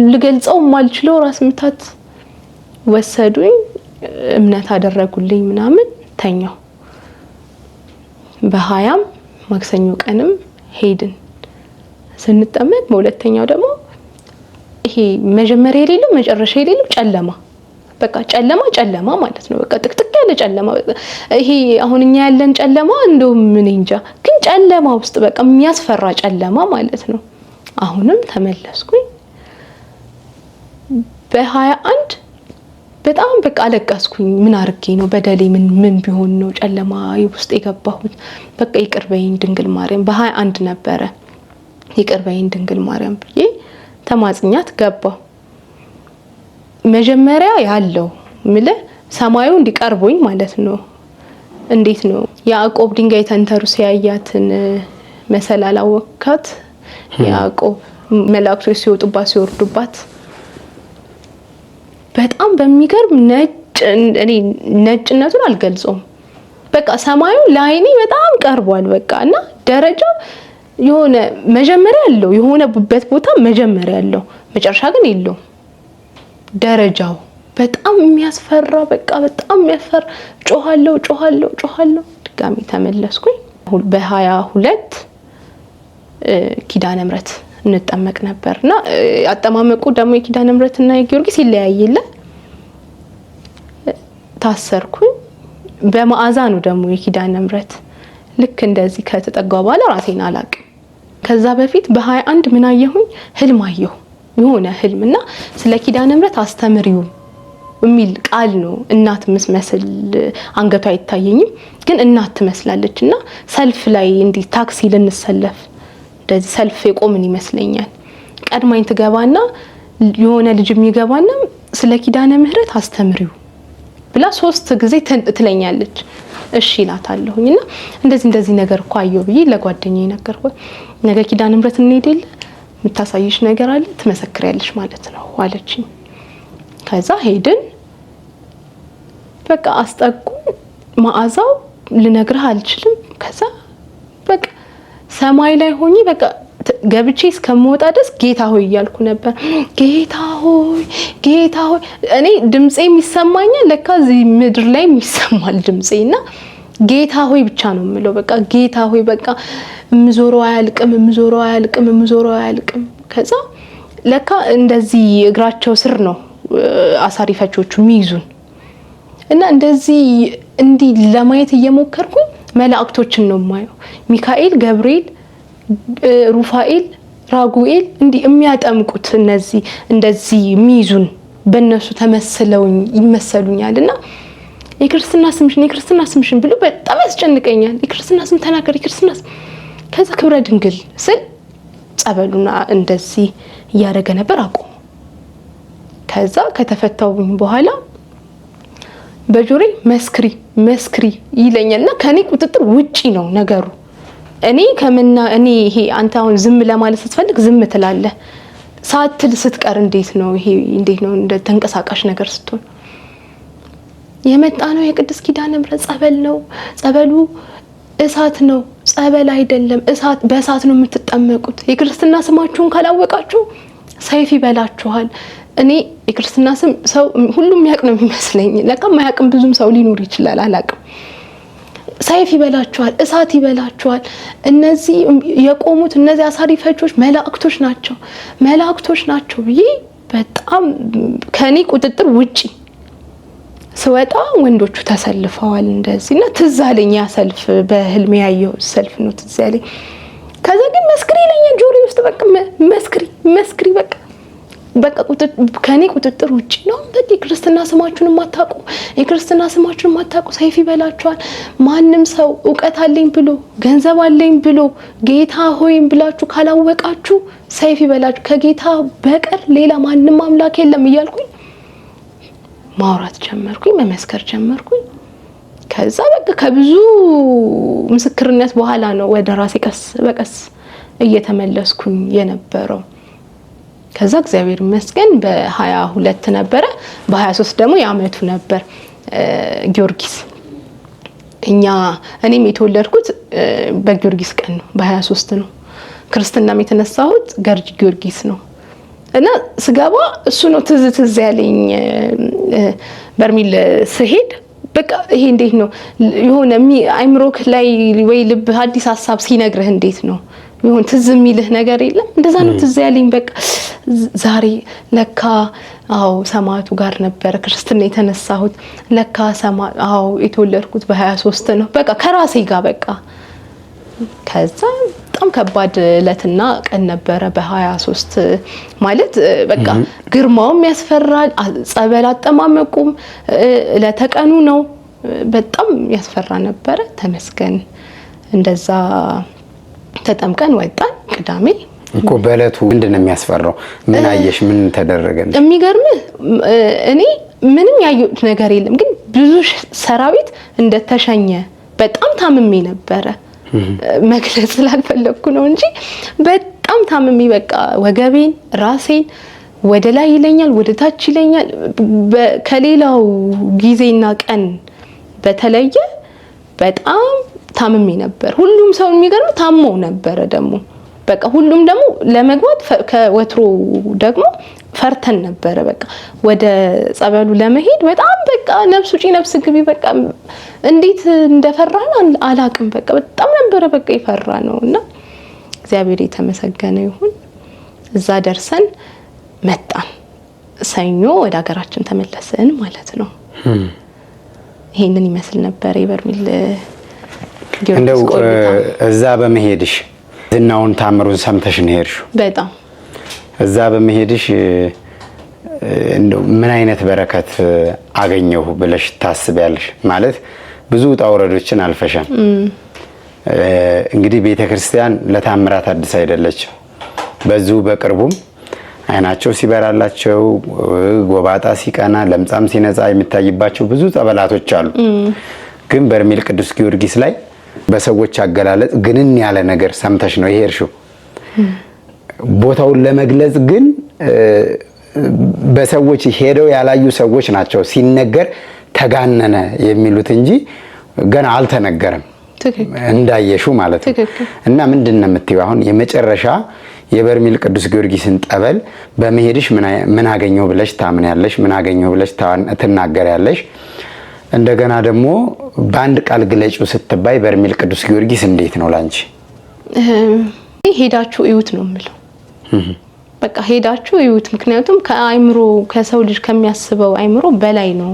ልገልጸው ማልችለው ራስ ምታት ወሰዱኝ። እምነት አደረጉልኝ ምናምን ተኛው። በ20 ማክሰኞ ቀንም ሄድን ስንጠመቅ። በሁለተኛው ደግሞ ይሄ መጀመሪያ የሌለው መጨረሻ የሌለው ጨለማ፣ በቃ ጨለማ ማለት ነው። በቃ ጥቅጥቅ ያለ ጨለማ። ይሄ አሁን እኛ ያለን ጨለማ እንደው ምን እንጃ፣ ግን ጨለማ ውስጥ በቃ የሚያስፈራ ጨለማ ማለት ነው። አሁንም ተመለስኩኝ። በ21 በጣም በቃ አለቀስኩኝ። ምን አርጌ ነው በደሌ ምን ቢሆን ነው ጨለማ ውስጥ የገባሁት? በቃ ይቅርበይኝ ድንግል ማርያም። በ21 ነበረ ይቅርበይኝ ድንግል ማርያም ብዬ ተማጽኛት ገባሁ። መጀመሪያ ያለው ምለ ሰማዩ እንዲቀርቦኝ ማለት ነው። እንዴት ነው ያዕቆብ ድንጋይ ተንተርሶ ያያትን መሰላል አወካት? ያዕቆብ መላእክቶች ሲወጡባት ሲወርዱባት በጣም በሚገርም ነጭነቱን አልገልጸውም። በቃ ሰማዩ ለዓይኔ በጣም ቀርቧል። በቃ እና ደረጃው የሆነ መጀመሪያ ያለው የሆነበት ቦታ መጀመሪያ ያለው መጨረሻ ግን የለውም። ደረጃው በጣም የሚያስፈራ በቃ በጣም የሚያስፈራ ጮሃለሁ ድጋሚ ተመለስኩኝ። በ22 ኪዳነ ምሕረት እንጠመቅ ነበርና አጠማመቁ ደግሞ የኪዳነ ምሕረትና የጊዮርጊስ ይለያያል። ታሰርኩኝ። በመዓዛ ነው ደግሞ የኪዳነ ምሕረት ልክ እንደዚህ ከተጠጋው በኋላ ራሴን አላቅም። ከዛ በፊት በ21 ምን አየሁኝ? ህልም አየሁ። የሆነ ህልምና ስለ ኪዳነ ምሕረት አስተምሪው የሚል ቃል ነው። እናት መስመስል አንገቷ አይታየኝም ግን እናት ትመስላለችና ሰልፍ ላይ እንዲ ታክሲ ልንሰለፍ እንደዚህ ሰልፍ የቆምን ይመስለኛል። ቀድማኝ ትገባና የሆነ ልጅ የሚገባና ስለ ኪዳነ ምሕረት አስተምሪው ብላ 3 ጊዜ ትለኛለች። እሺ እላታለሁኝና እንደዚህ ነገር እኮ አየሁ ብዬ ለጓደኛዬ ነገርኩ። ነገ ኪዳነ ምሕረት እንሄድል የምታሳይሽ ነገር አለ ትመሰክሪያለሽ ማለት ነው አለችኝ። ከዛ ሄድን። በቃ አስጠጉ። መዓዛው ልነግርህ አልችልም። ከዛ በቃ ሰማይ ላይ ሆኜ በቃ ገብቼ እስከምወጣ ድረስ ጌታ ሆይ እያልኩ ነበር። ጌታ ሆይ እኔ ድምጼም ይሰማኛል። ለካ እዚህ ምድር ላይ ይሰማል ድምጼና ጌታ ሆይ ብቻ ነው የምለው። በቃ ጌታ ሆይ በቃ ምዞሮ አያልቅም። ከዛ ለካ እንደዚህ እግራቸው ስር ነው አሳሪፈቾቹ የሚይዙን እና እንደዚህ እንዲህ ለማየት እየሞከርኩኝ መላእክቶችን ነው የማየው። ሚካኤል፣ ገብርኤል፣ ሩፋኤል፣ ራጉኤል እንዲህ የሚያጠምቁት እነዚህ እንደዚህ የሚይዙን በእነሱ ተመስለውኝ ይመሰሉኛልና የክርስትና ስምሽን ብሎ በጣም ያስጨንቀኛል። የክርስትና ስም ተናገር የክርስትና ስም። ከዛ ክብረ ድንግል ስል ጸበሉና እንደዚህ እያደረገ ነበር አቆሙ። ከዛ ከተፈታውኝ በኋላ በጆሬ መስክሪ ይለኛልና ከኔ ቁጥጥር ውጪ ነው ነገሩ። እኔ ይሄ አንተ አሁን ዝም ለማለት ስትፈልግ ዝም ትላለህ። ሳትል ስትቀር እንዴት ነው እንደ ተንቀሳቃሽ ነገር ስትሆን የመጣ ነው። የቅድስት ኪዳነ ምሕረት ጸበል ነው። ጸበሉ እሳት ነው፣ ጸበል አይደለም። በእሳት ነው የምትጠመቁት። የክርስትና ስማችሁን ካላወቃችሁ ሰይፍ ይበላችኋል። እኔ የክርስትና ስም ሰው ሁሉም ያቅ ነው የሚመስለኝ። ለካ ማያቅም ብዙም ሰው ሊኖር ይችላል፣ አላቅም። ሰይፍ ይበላችኋል፣ እሳት ይበላችኋል። እነዚህ የቆሙት እነዚህ አሳሪ ፈጆች መላእክቶች ናቸው ብዬ በጣም ከኔ ቁጥጥር ውጪ ስወጣ ወንዶቹ ተሰልፈዋል እንደዚህና ትዝ አለኝ። ያ ሰልፍ በህልሜ ያየው ሰልፍ ነው ትዝ ያለኝ። ከዛ ግን መስክሪ ይለኛል ጆሮዬ ውስጥ። በቃ መስክሪ በቃ ከኔ ቁጥጥር ውጪ ነው። የክርስትና ስማችሁን የማታውቁ ሰይፍ ይበላችኋል። ማንም ሰው ዕውቀት አለኝ ብሎ ገንዘብ አለኝ ብሎ ጌታ ሆይም ብላችሁ ካላወቃችሁ ሰይፍ ይበላችሁ። ከጌታ በቀር ሌላ ማንም አምላክ የለም እያልኩኝ ማውራት ጀመርኩኝ፣ መመስከር ጀመርኩኝ። ከዛ በቃ ከብዙ ምስክርነት በኋላ ነው ወደ ራሴ ቀስ በቀስ እየተመለስኩኝ የነበረው። ከዛ እግዚአብሔር ይመስገን በ22 ነበረ። በ23 ደግሞ የዓመቱ ነበር ጊዮርጊስ። እኔም የተወለድኩት በጊዮርጊስ ቀን ነው፣ በ23 ነው። ክርስትናም የተነሳሁት ገርጂ ጊዮርጊስ ነው። እና ስገባ እሱ ነው ትዝ ያለኝ። በርሚል ስሄድ በቃ ይሄ እንዴት ነው የሆነ አይምሮክ ላይ ወይ ልብ አዲስ ሐሳብ ሲነግርህ እንዴት ነው ይሁን ትዝ የሚልህ ነገር የለም። እንደዛ ነው ትዝ ያለኝ። በቃ ዛሬ ለካ ሰማዕቱ ጋር ነበር ክርስትና የተነሳሁት። ለካ የተወለድኩት በ23 ነው። በቃ ከራሴ ጋር በቃ ከዛ በጣም ከባድ ዕለትና ቀን ነበረ በ23 ማለት በቃ ግርማውም ያስፈራል። ጸበል አጠማመቁም ለተቀኑ ነው። በጣም ያስፈራ ነበረ። ተመስገን እንደዛ ተጠምቀን ወጣን። ቅዳሜ እኮ በእለቱ ምንድነው የሚያስፈራው? ምን አየሽ? ምን ተደረገልሽ? የሚገርም እኔ ምንም ያየሁት ነገር የለም፣ ግን ብዙ ሰራዊት እንደተሸኘ በጣም ታምሜ ነበረ። መግለጽ ስላልፈለኩ ነው እንጂ በጣም ታምሜ በቃ ወገቤን ራሴን ወደ ላይ ይለኛል ወደ ታች ይለኛል። ከሌላው ጊዜና ቀን በተለየ በጣም ታምሜ ነበር። ሁሉም ሰው የሚገርም ታመው ነበር ደግሞ በቃ ሁሉም ደግሞ ለመግባት ከወትሮ ደግሞ ፈርተን ነበር። በቃ ወደ ጸበሉ ለመሄድ በጣም በቃ ነፍስ ውጪ ነፍስ ግቢ በቃ እንዴት እንደፈራን አላቅም። በቃ በጣም ነበር በቃ ይፈራ ነውና እግዚአብሔር የተመሰገነ ይሁን። እዛ ደርሰን መጣን። ሰኞ ወደ ሀገራችን ተመለስን ማለት ነው። ይሄንን ይመስል ነበር የበርሜል እንደው እዛ በመሄድሽ ዝናውን ታምሩን ሰምተሽ ነው ሄድሽው? በጣም እዛ በመሄድሽ እንደው ምን አይነት በረከት አገኘሁ ብለሽ ታስቢያለሽ? ማለት ብዙ ውጣ ውረዶችን አልፈሻል። እንግዲህ ቤተክርስቲያን ለታምራት አዲስ አይደለችም። በዙ በቅርቡም አይናቸው ሲበራላቸው ጎባጣ ሲቀና ለምጻም ሲነጻ የሚታይባቸው ብዙ ጸበላቶች አሉ። ግን በርሜል ቅዱስ ጊዮርጊስ ላይ በሰዎች አገላለጽ ግንን ያለ ነገር ሰምተሽ ነው የሄድሽው። ቦታውን ለመግለጽ ግን በሰዎች ሄደው ያላዩ ሰዎች ናቸው ሲነገር ተጋነነ የሚሉት እንጂ ገና አልተነገረም እንዳየሹ ማለት ነው። እና ምንድነው የምትይው አሁን የመጨረሻ የበርሜል ቅዱስ ጊዮርጊስን ጠበል በመሄድሽ ምን አገኘው ብለሽ ታምኛለሽ? ምን አገኘው ብለሽ ትናገሪያለሽ? እንደገና ደግሞ በአንድ ቃል ግለጪው ስትባይ በርሜል ቅዱስ ጊዮርጊስ እንዴት ነው ላንቺ? ሄዳችሁ እዩት ነው የምለው። በቃ ሄዳችሁ እዩት። ምክንያቱም ከአይምሮ ከሰው ልጅ ከሚያስበው አይምሮ በላይ ነው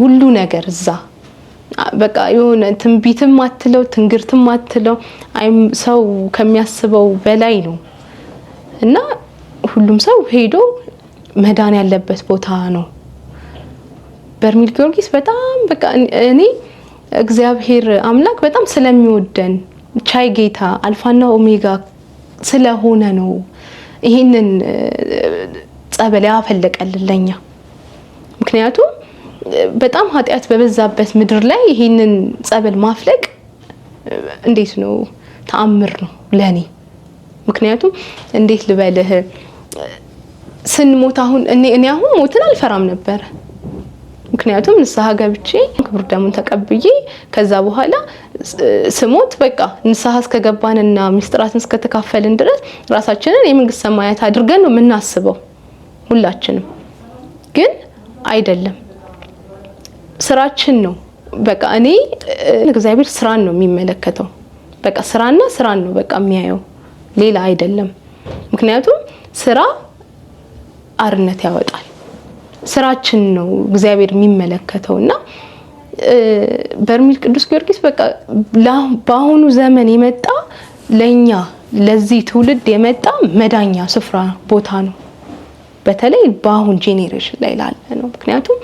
ሁሉ ነገር እዛ። በቃ የሆነ ትንቢትም አትለው ትንግርትም አትለው ሰው ከሚያስበው በላይ ነው እና ሁሉም ሰው ሄዶ መዳን ያለበት ቦታ ነው በርሜል ጊዮርጊስ። በጣም በቃ እኔ እግዚአብሔር አምላክ በጣም ስለሚወደን ቻይ ጌታ አልፋና ኦሜጋ ስለሆነ ነው ይሄንን ጸበል ያፈለቀልን ለኛ። ምክንያቱም በጣም ኃጢአት በበዛበት ምድር ላይ ይሄንን ጸበል ማፍለቅ እንዴት ነው ተአምር ነው ለኔ። ምክንያቱም እንዴት ልበልህ ስንሞት አሁን እኔ አሁን ሞትን አልፈራም ነበር። ምክንያቱም ንስሐ ገብቼ ክብር ደሙን ተቀብዬ ከዛ በኋላ ስሞት በቃ ንስሐ እስከገባንና ሚስጥራትን እስከተካፈልን ድረስ ራሳችንን የመንግስት ሰማያት አድርገን ነው የምናስበው ሁላችንም። ግን አይደለም ስራችን ነው። በቃ እኔ እግዚአብሔር ስራን ነው የሚመለከተው። በቃ ስራና ስራን ነው በቃ የሚያየው ሌላ አይደለም። ምክንያቱም ስራ አርነት ያወጣል። ስራችን ነው እግዚአብሔር የሚመለከተውና በርሜል ቅዱስ ጊዮርጊስ በቃ በአሁኑ ዘመን የመጣ ለኛ ለዚህ ትውልድ የመጣ መዳኛ ስፍራ ቦታ ነው። በተለይ በአሁን ጄኔሬሽን ላይ ላለ ነው። ምክንያቱም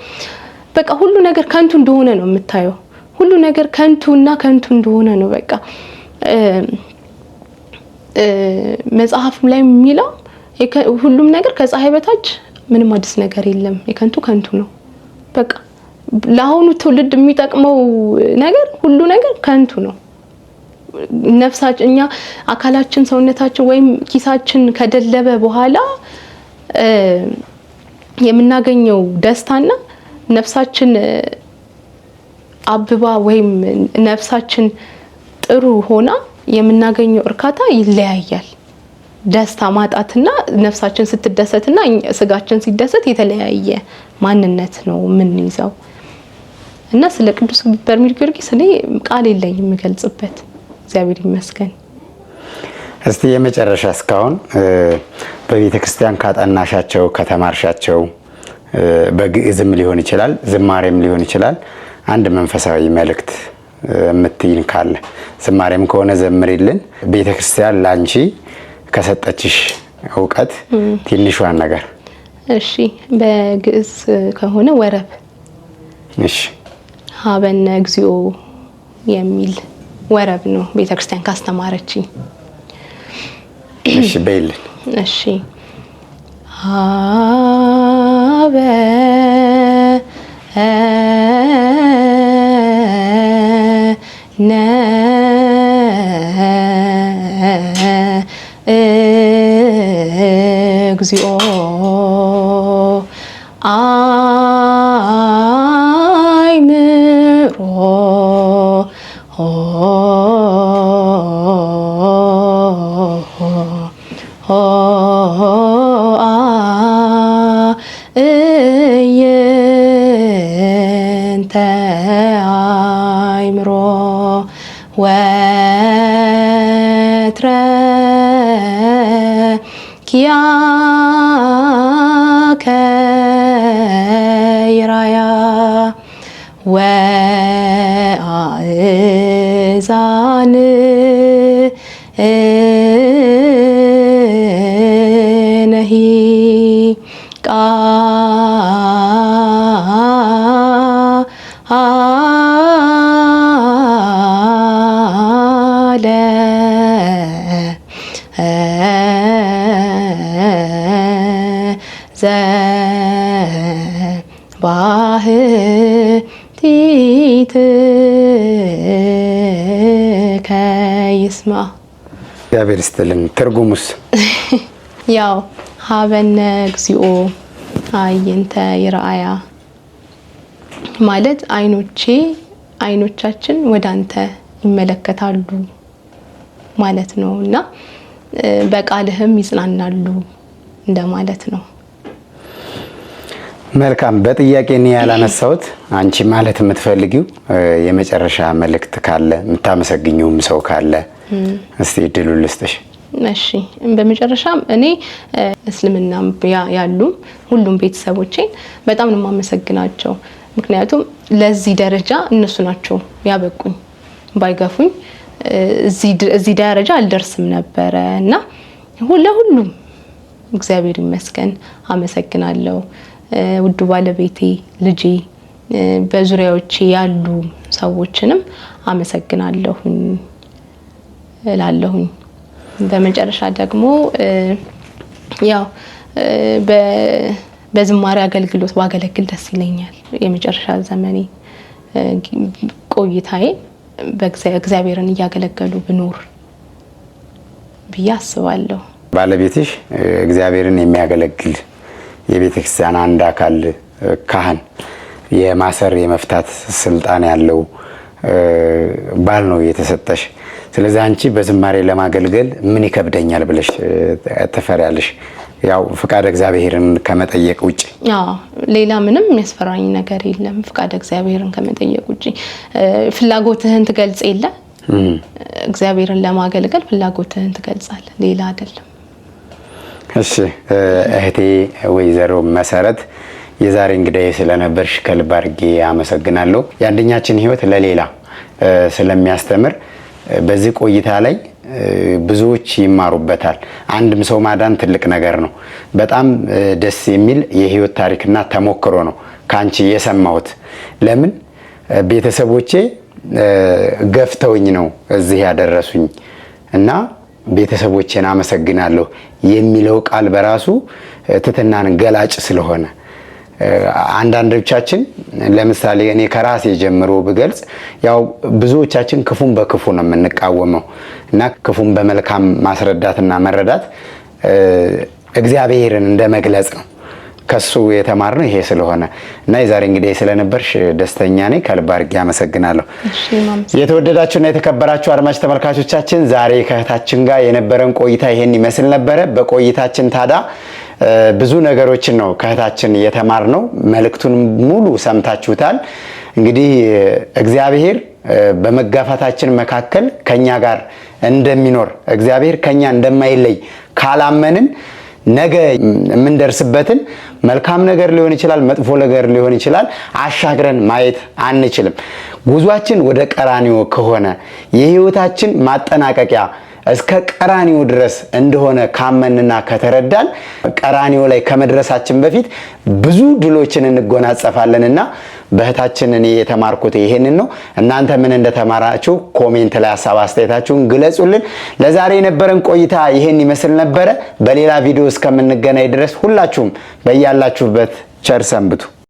በቃ ሁሉ ነገር ከንቱ እንደሆነ ነው የምታየው። ሁሉ ነገር ከንቱና ከንቱ እንደሆነ ነው በቃ መጽሐፍም ላይ የሚለው ሁሉም ነገር ከፀሐይ በታች ምንም አዲስ ነገር የለም፣ የከንቱ ከንቱ ነው። በቃ ለአሁኑ ትውልድ የሚጠቅመው ነገር ሁሉ ነገር ከንቱ ነው። ነፍሳችን እኛ አካላችን ሰውነታችን ወይም ኪሳችን ከደለበ በኋላ የምናገኘው ደስታና ነፍሳችን አብባ ወይም ነፍሳችን ጥሩ ሆና የምናገኘው እርካታ ይለያያል። ደስታ ማጣትና ነፍሳችን ስትደሰትና ስጋችን ሲደሰት የተለያየ ማንነት ነው የምንይዘው እና ስለ ቅዱስ በርሜል ጊዮርጊስ እኔ ቃል የለኝም የምገልጽበት። እግዚአብሔር ይመስገን። እስቲ የመጨረሻ እስካሁን በቤተ ክርስቲያን ካጠናሻቸው ከተማርሻቸው በግዕዝም ሊሆን ይችላል ዝማሬም ሊሆን ይችላል አንድ መንፈሳዊ መልእክት የምትይን ካለ ዝማሬም ከሆነ ዘምሪልን። ቤተ ክርስቲያን ላንቺ ከሰጠችሽ ዕውቀት ትንሿን ነገር። እሺ በግዕዝ ከሆነ ወረብ። እሺ ሀበነ እግዚኦ የሚል ወረብ ነው ቤተክርስቲያን ካስተማረችኝ። እሺ በይልን። እሺ ሀበ እግዚኦ አእምሮ እየንተ አእምሮ ወትረ ኪያከ ይራያ ወአእዛን ነሂ ቃለ ዘባህቲትከ ይስማ። እግዚአብሔር ይስጥልን። ትርጉሙስ? ያው ሀበነ እግዚኦ አዕይንተ ይርአያ ማለት አይኖቻችን ወደ አንተ ይመለከታሉ ማለት ነው እና በቃልህም ይጽናናሉ እንደማለት ነው። መልካም። በጥያቄ እኔ ያላነሳሁት አንቺ ማለት የምትፈልጊው የመጨረሻ መልእክት ካለ የምታመሰግኙም ሰው ካለ እስቲ እድሉን ልስጥሽ። እሺ፣ በመጨረሻም እኔ እስልምና ያሉ ሁሉም ቤተሰቦቼን በጣም ነው የማመሰግናቸው። ምክንያቱም ለዚህ ደረጃ እነሱ ናቸው ያበቁኝ። ባይገፉኝ እዚህ ደረጃ አልደርስም ነበረ እና ለሁሉም እግዚአብሔር ይመስገን አመሰግናለሁ። ውዱ ባለቤቴ፣ ልጄ፣ በዙሪያዎቼ ያሉ ሰዎችንም አመሰግናለሁኝ እላለሁኝ። በመጨረሻ ደግሞ ያው በዝማሬ አገልግሎት ባገለግል ደስ ይለኛል። የመጨረሻ ዘመኔ ቆይታዬ በእግዚአብሔርን እያገለገሉ ብኖር ብዬ አስባለሁ። ባለቤትሽ እግዚአብሔርን የሚያገለግል የቤተ ክርስቲያን አንድ አካል ካህን፣ የማሰር የመፍታት ስልጣን ያለው ባል ነው የተሰጠሽ። ስለዚህ አንቺ በዝማሬ ለማገልገል ምን ይከብደኛል ብለሽ ትፈሪያለሽ? ያው ፍቃድ እግዚአብሔርን ከመጠየቅ ውጪ ሌላ ምንም የሚያስፈራኝ ነገር የለም። ፍቃድ እግዚአብሔርን ከመጠየቅ ውጪ ፍላጎትህን ትገልጽ የለ እግዚአብሔርን ለማገልገል ፍላጎትህን ትገልጻለህ፣ ሌላ አይደለም። እሺ እህቴ ወይዘሮ መሰረት የዛሬ እንግዳዬ ስለነበርሽ ከልብ አድርጌ አመሰግናለሁ። የአንደኛችን ህይወት ለሌላ ስለሚያስተምር በዚህ ቆይታ ላይ ብዙዎች ይማሩበታል። አንድም ሰው ማዳን ትልቅ ነገር ነው። በጣም ደስ የሚል የህይወት ታሪክና ተሞክሮ ነው ካንቺ የሰማሁት። ለምን ቤተሰቦቼ ገፍተውኝ ነው እዚህ ያደረሱኝ እና ቤተሰቦቼን አመሰግናለሁ የሚለው ቃል በራሱ ትትናን ገላጭ ስለሆነ አንዳንዶቻችን ለምሳሌ እኔ ከራሴ ጀምሮ ብገልጽ ያው ብዙዎቻችን ክፉን በክፉ ነው የምንቃወመው እና ክፉን በመልካም ማስረዳትና መረዳት እግዚአብሔርን እንደመግለጽ ነው። ከሱ የተማርነው ይሄ ስለሆነ እና የዛሬ እንግዲህ ስለነበርሽ ደስተኛ ነኝ። ከልብ አድርጌ አመሰግናለሁ። የተወደዳችሁና የተከበራችሁ አድማጭ ተመልካቾቻችን ዛሬ ከእህታችን ጋር የነበረን ቆይታ ይሄን ይመስል ነበረ። በቆይታችን ታዲያ ብዙ ነገሮችን ነው ከእህታችን የተማርነው። መልእክቱን ሙሉ ሰምታችሁታል። እንግዲህ እግዚአብሔር በመጋፋታችን መካከል ከኛ ጋር እንደሚኖር እግዚአብሔር ከኛ እንደማይለይ ካላመንን ነገ የምንደርስበትን መልካም ነገር ሊሆን ይችላል፣ መጥፎ ነገር ሊሆን ይችላል አሻግረን ማየት አንችልም። ጉዟችን ወደ ቀራኒዮ ከሆነ የህይወታችን ማጠናቀቂያ እስከ ቀራኒዮ ድረስ እንደሆነ ካመንና ከተረዳን ቀራኒዮ ላይ ከመድረሳችን በፊት ብዙ ድሎችን እንጎናጸፋለንና በእህታችን እኔ የተማርኩት ይሄንን ነው። እናንተ ምን እንደተማራችሁ ኮሜንት ላይ ሐሳብ አስተያየታችሁን ግለጹልን። ለዛሬ የነበረን ቆይታ ይሄን ይመስል ነበረ። በሌላ ቪዲዮ እስከምንገናኝ ድረስ ሁላችሁም በያላችሁበት ቸር ሰንብቱ።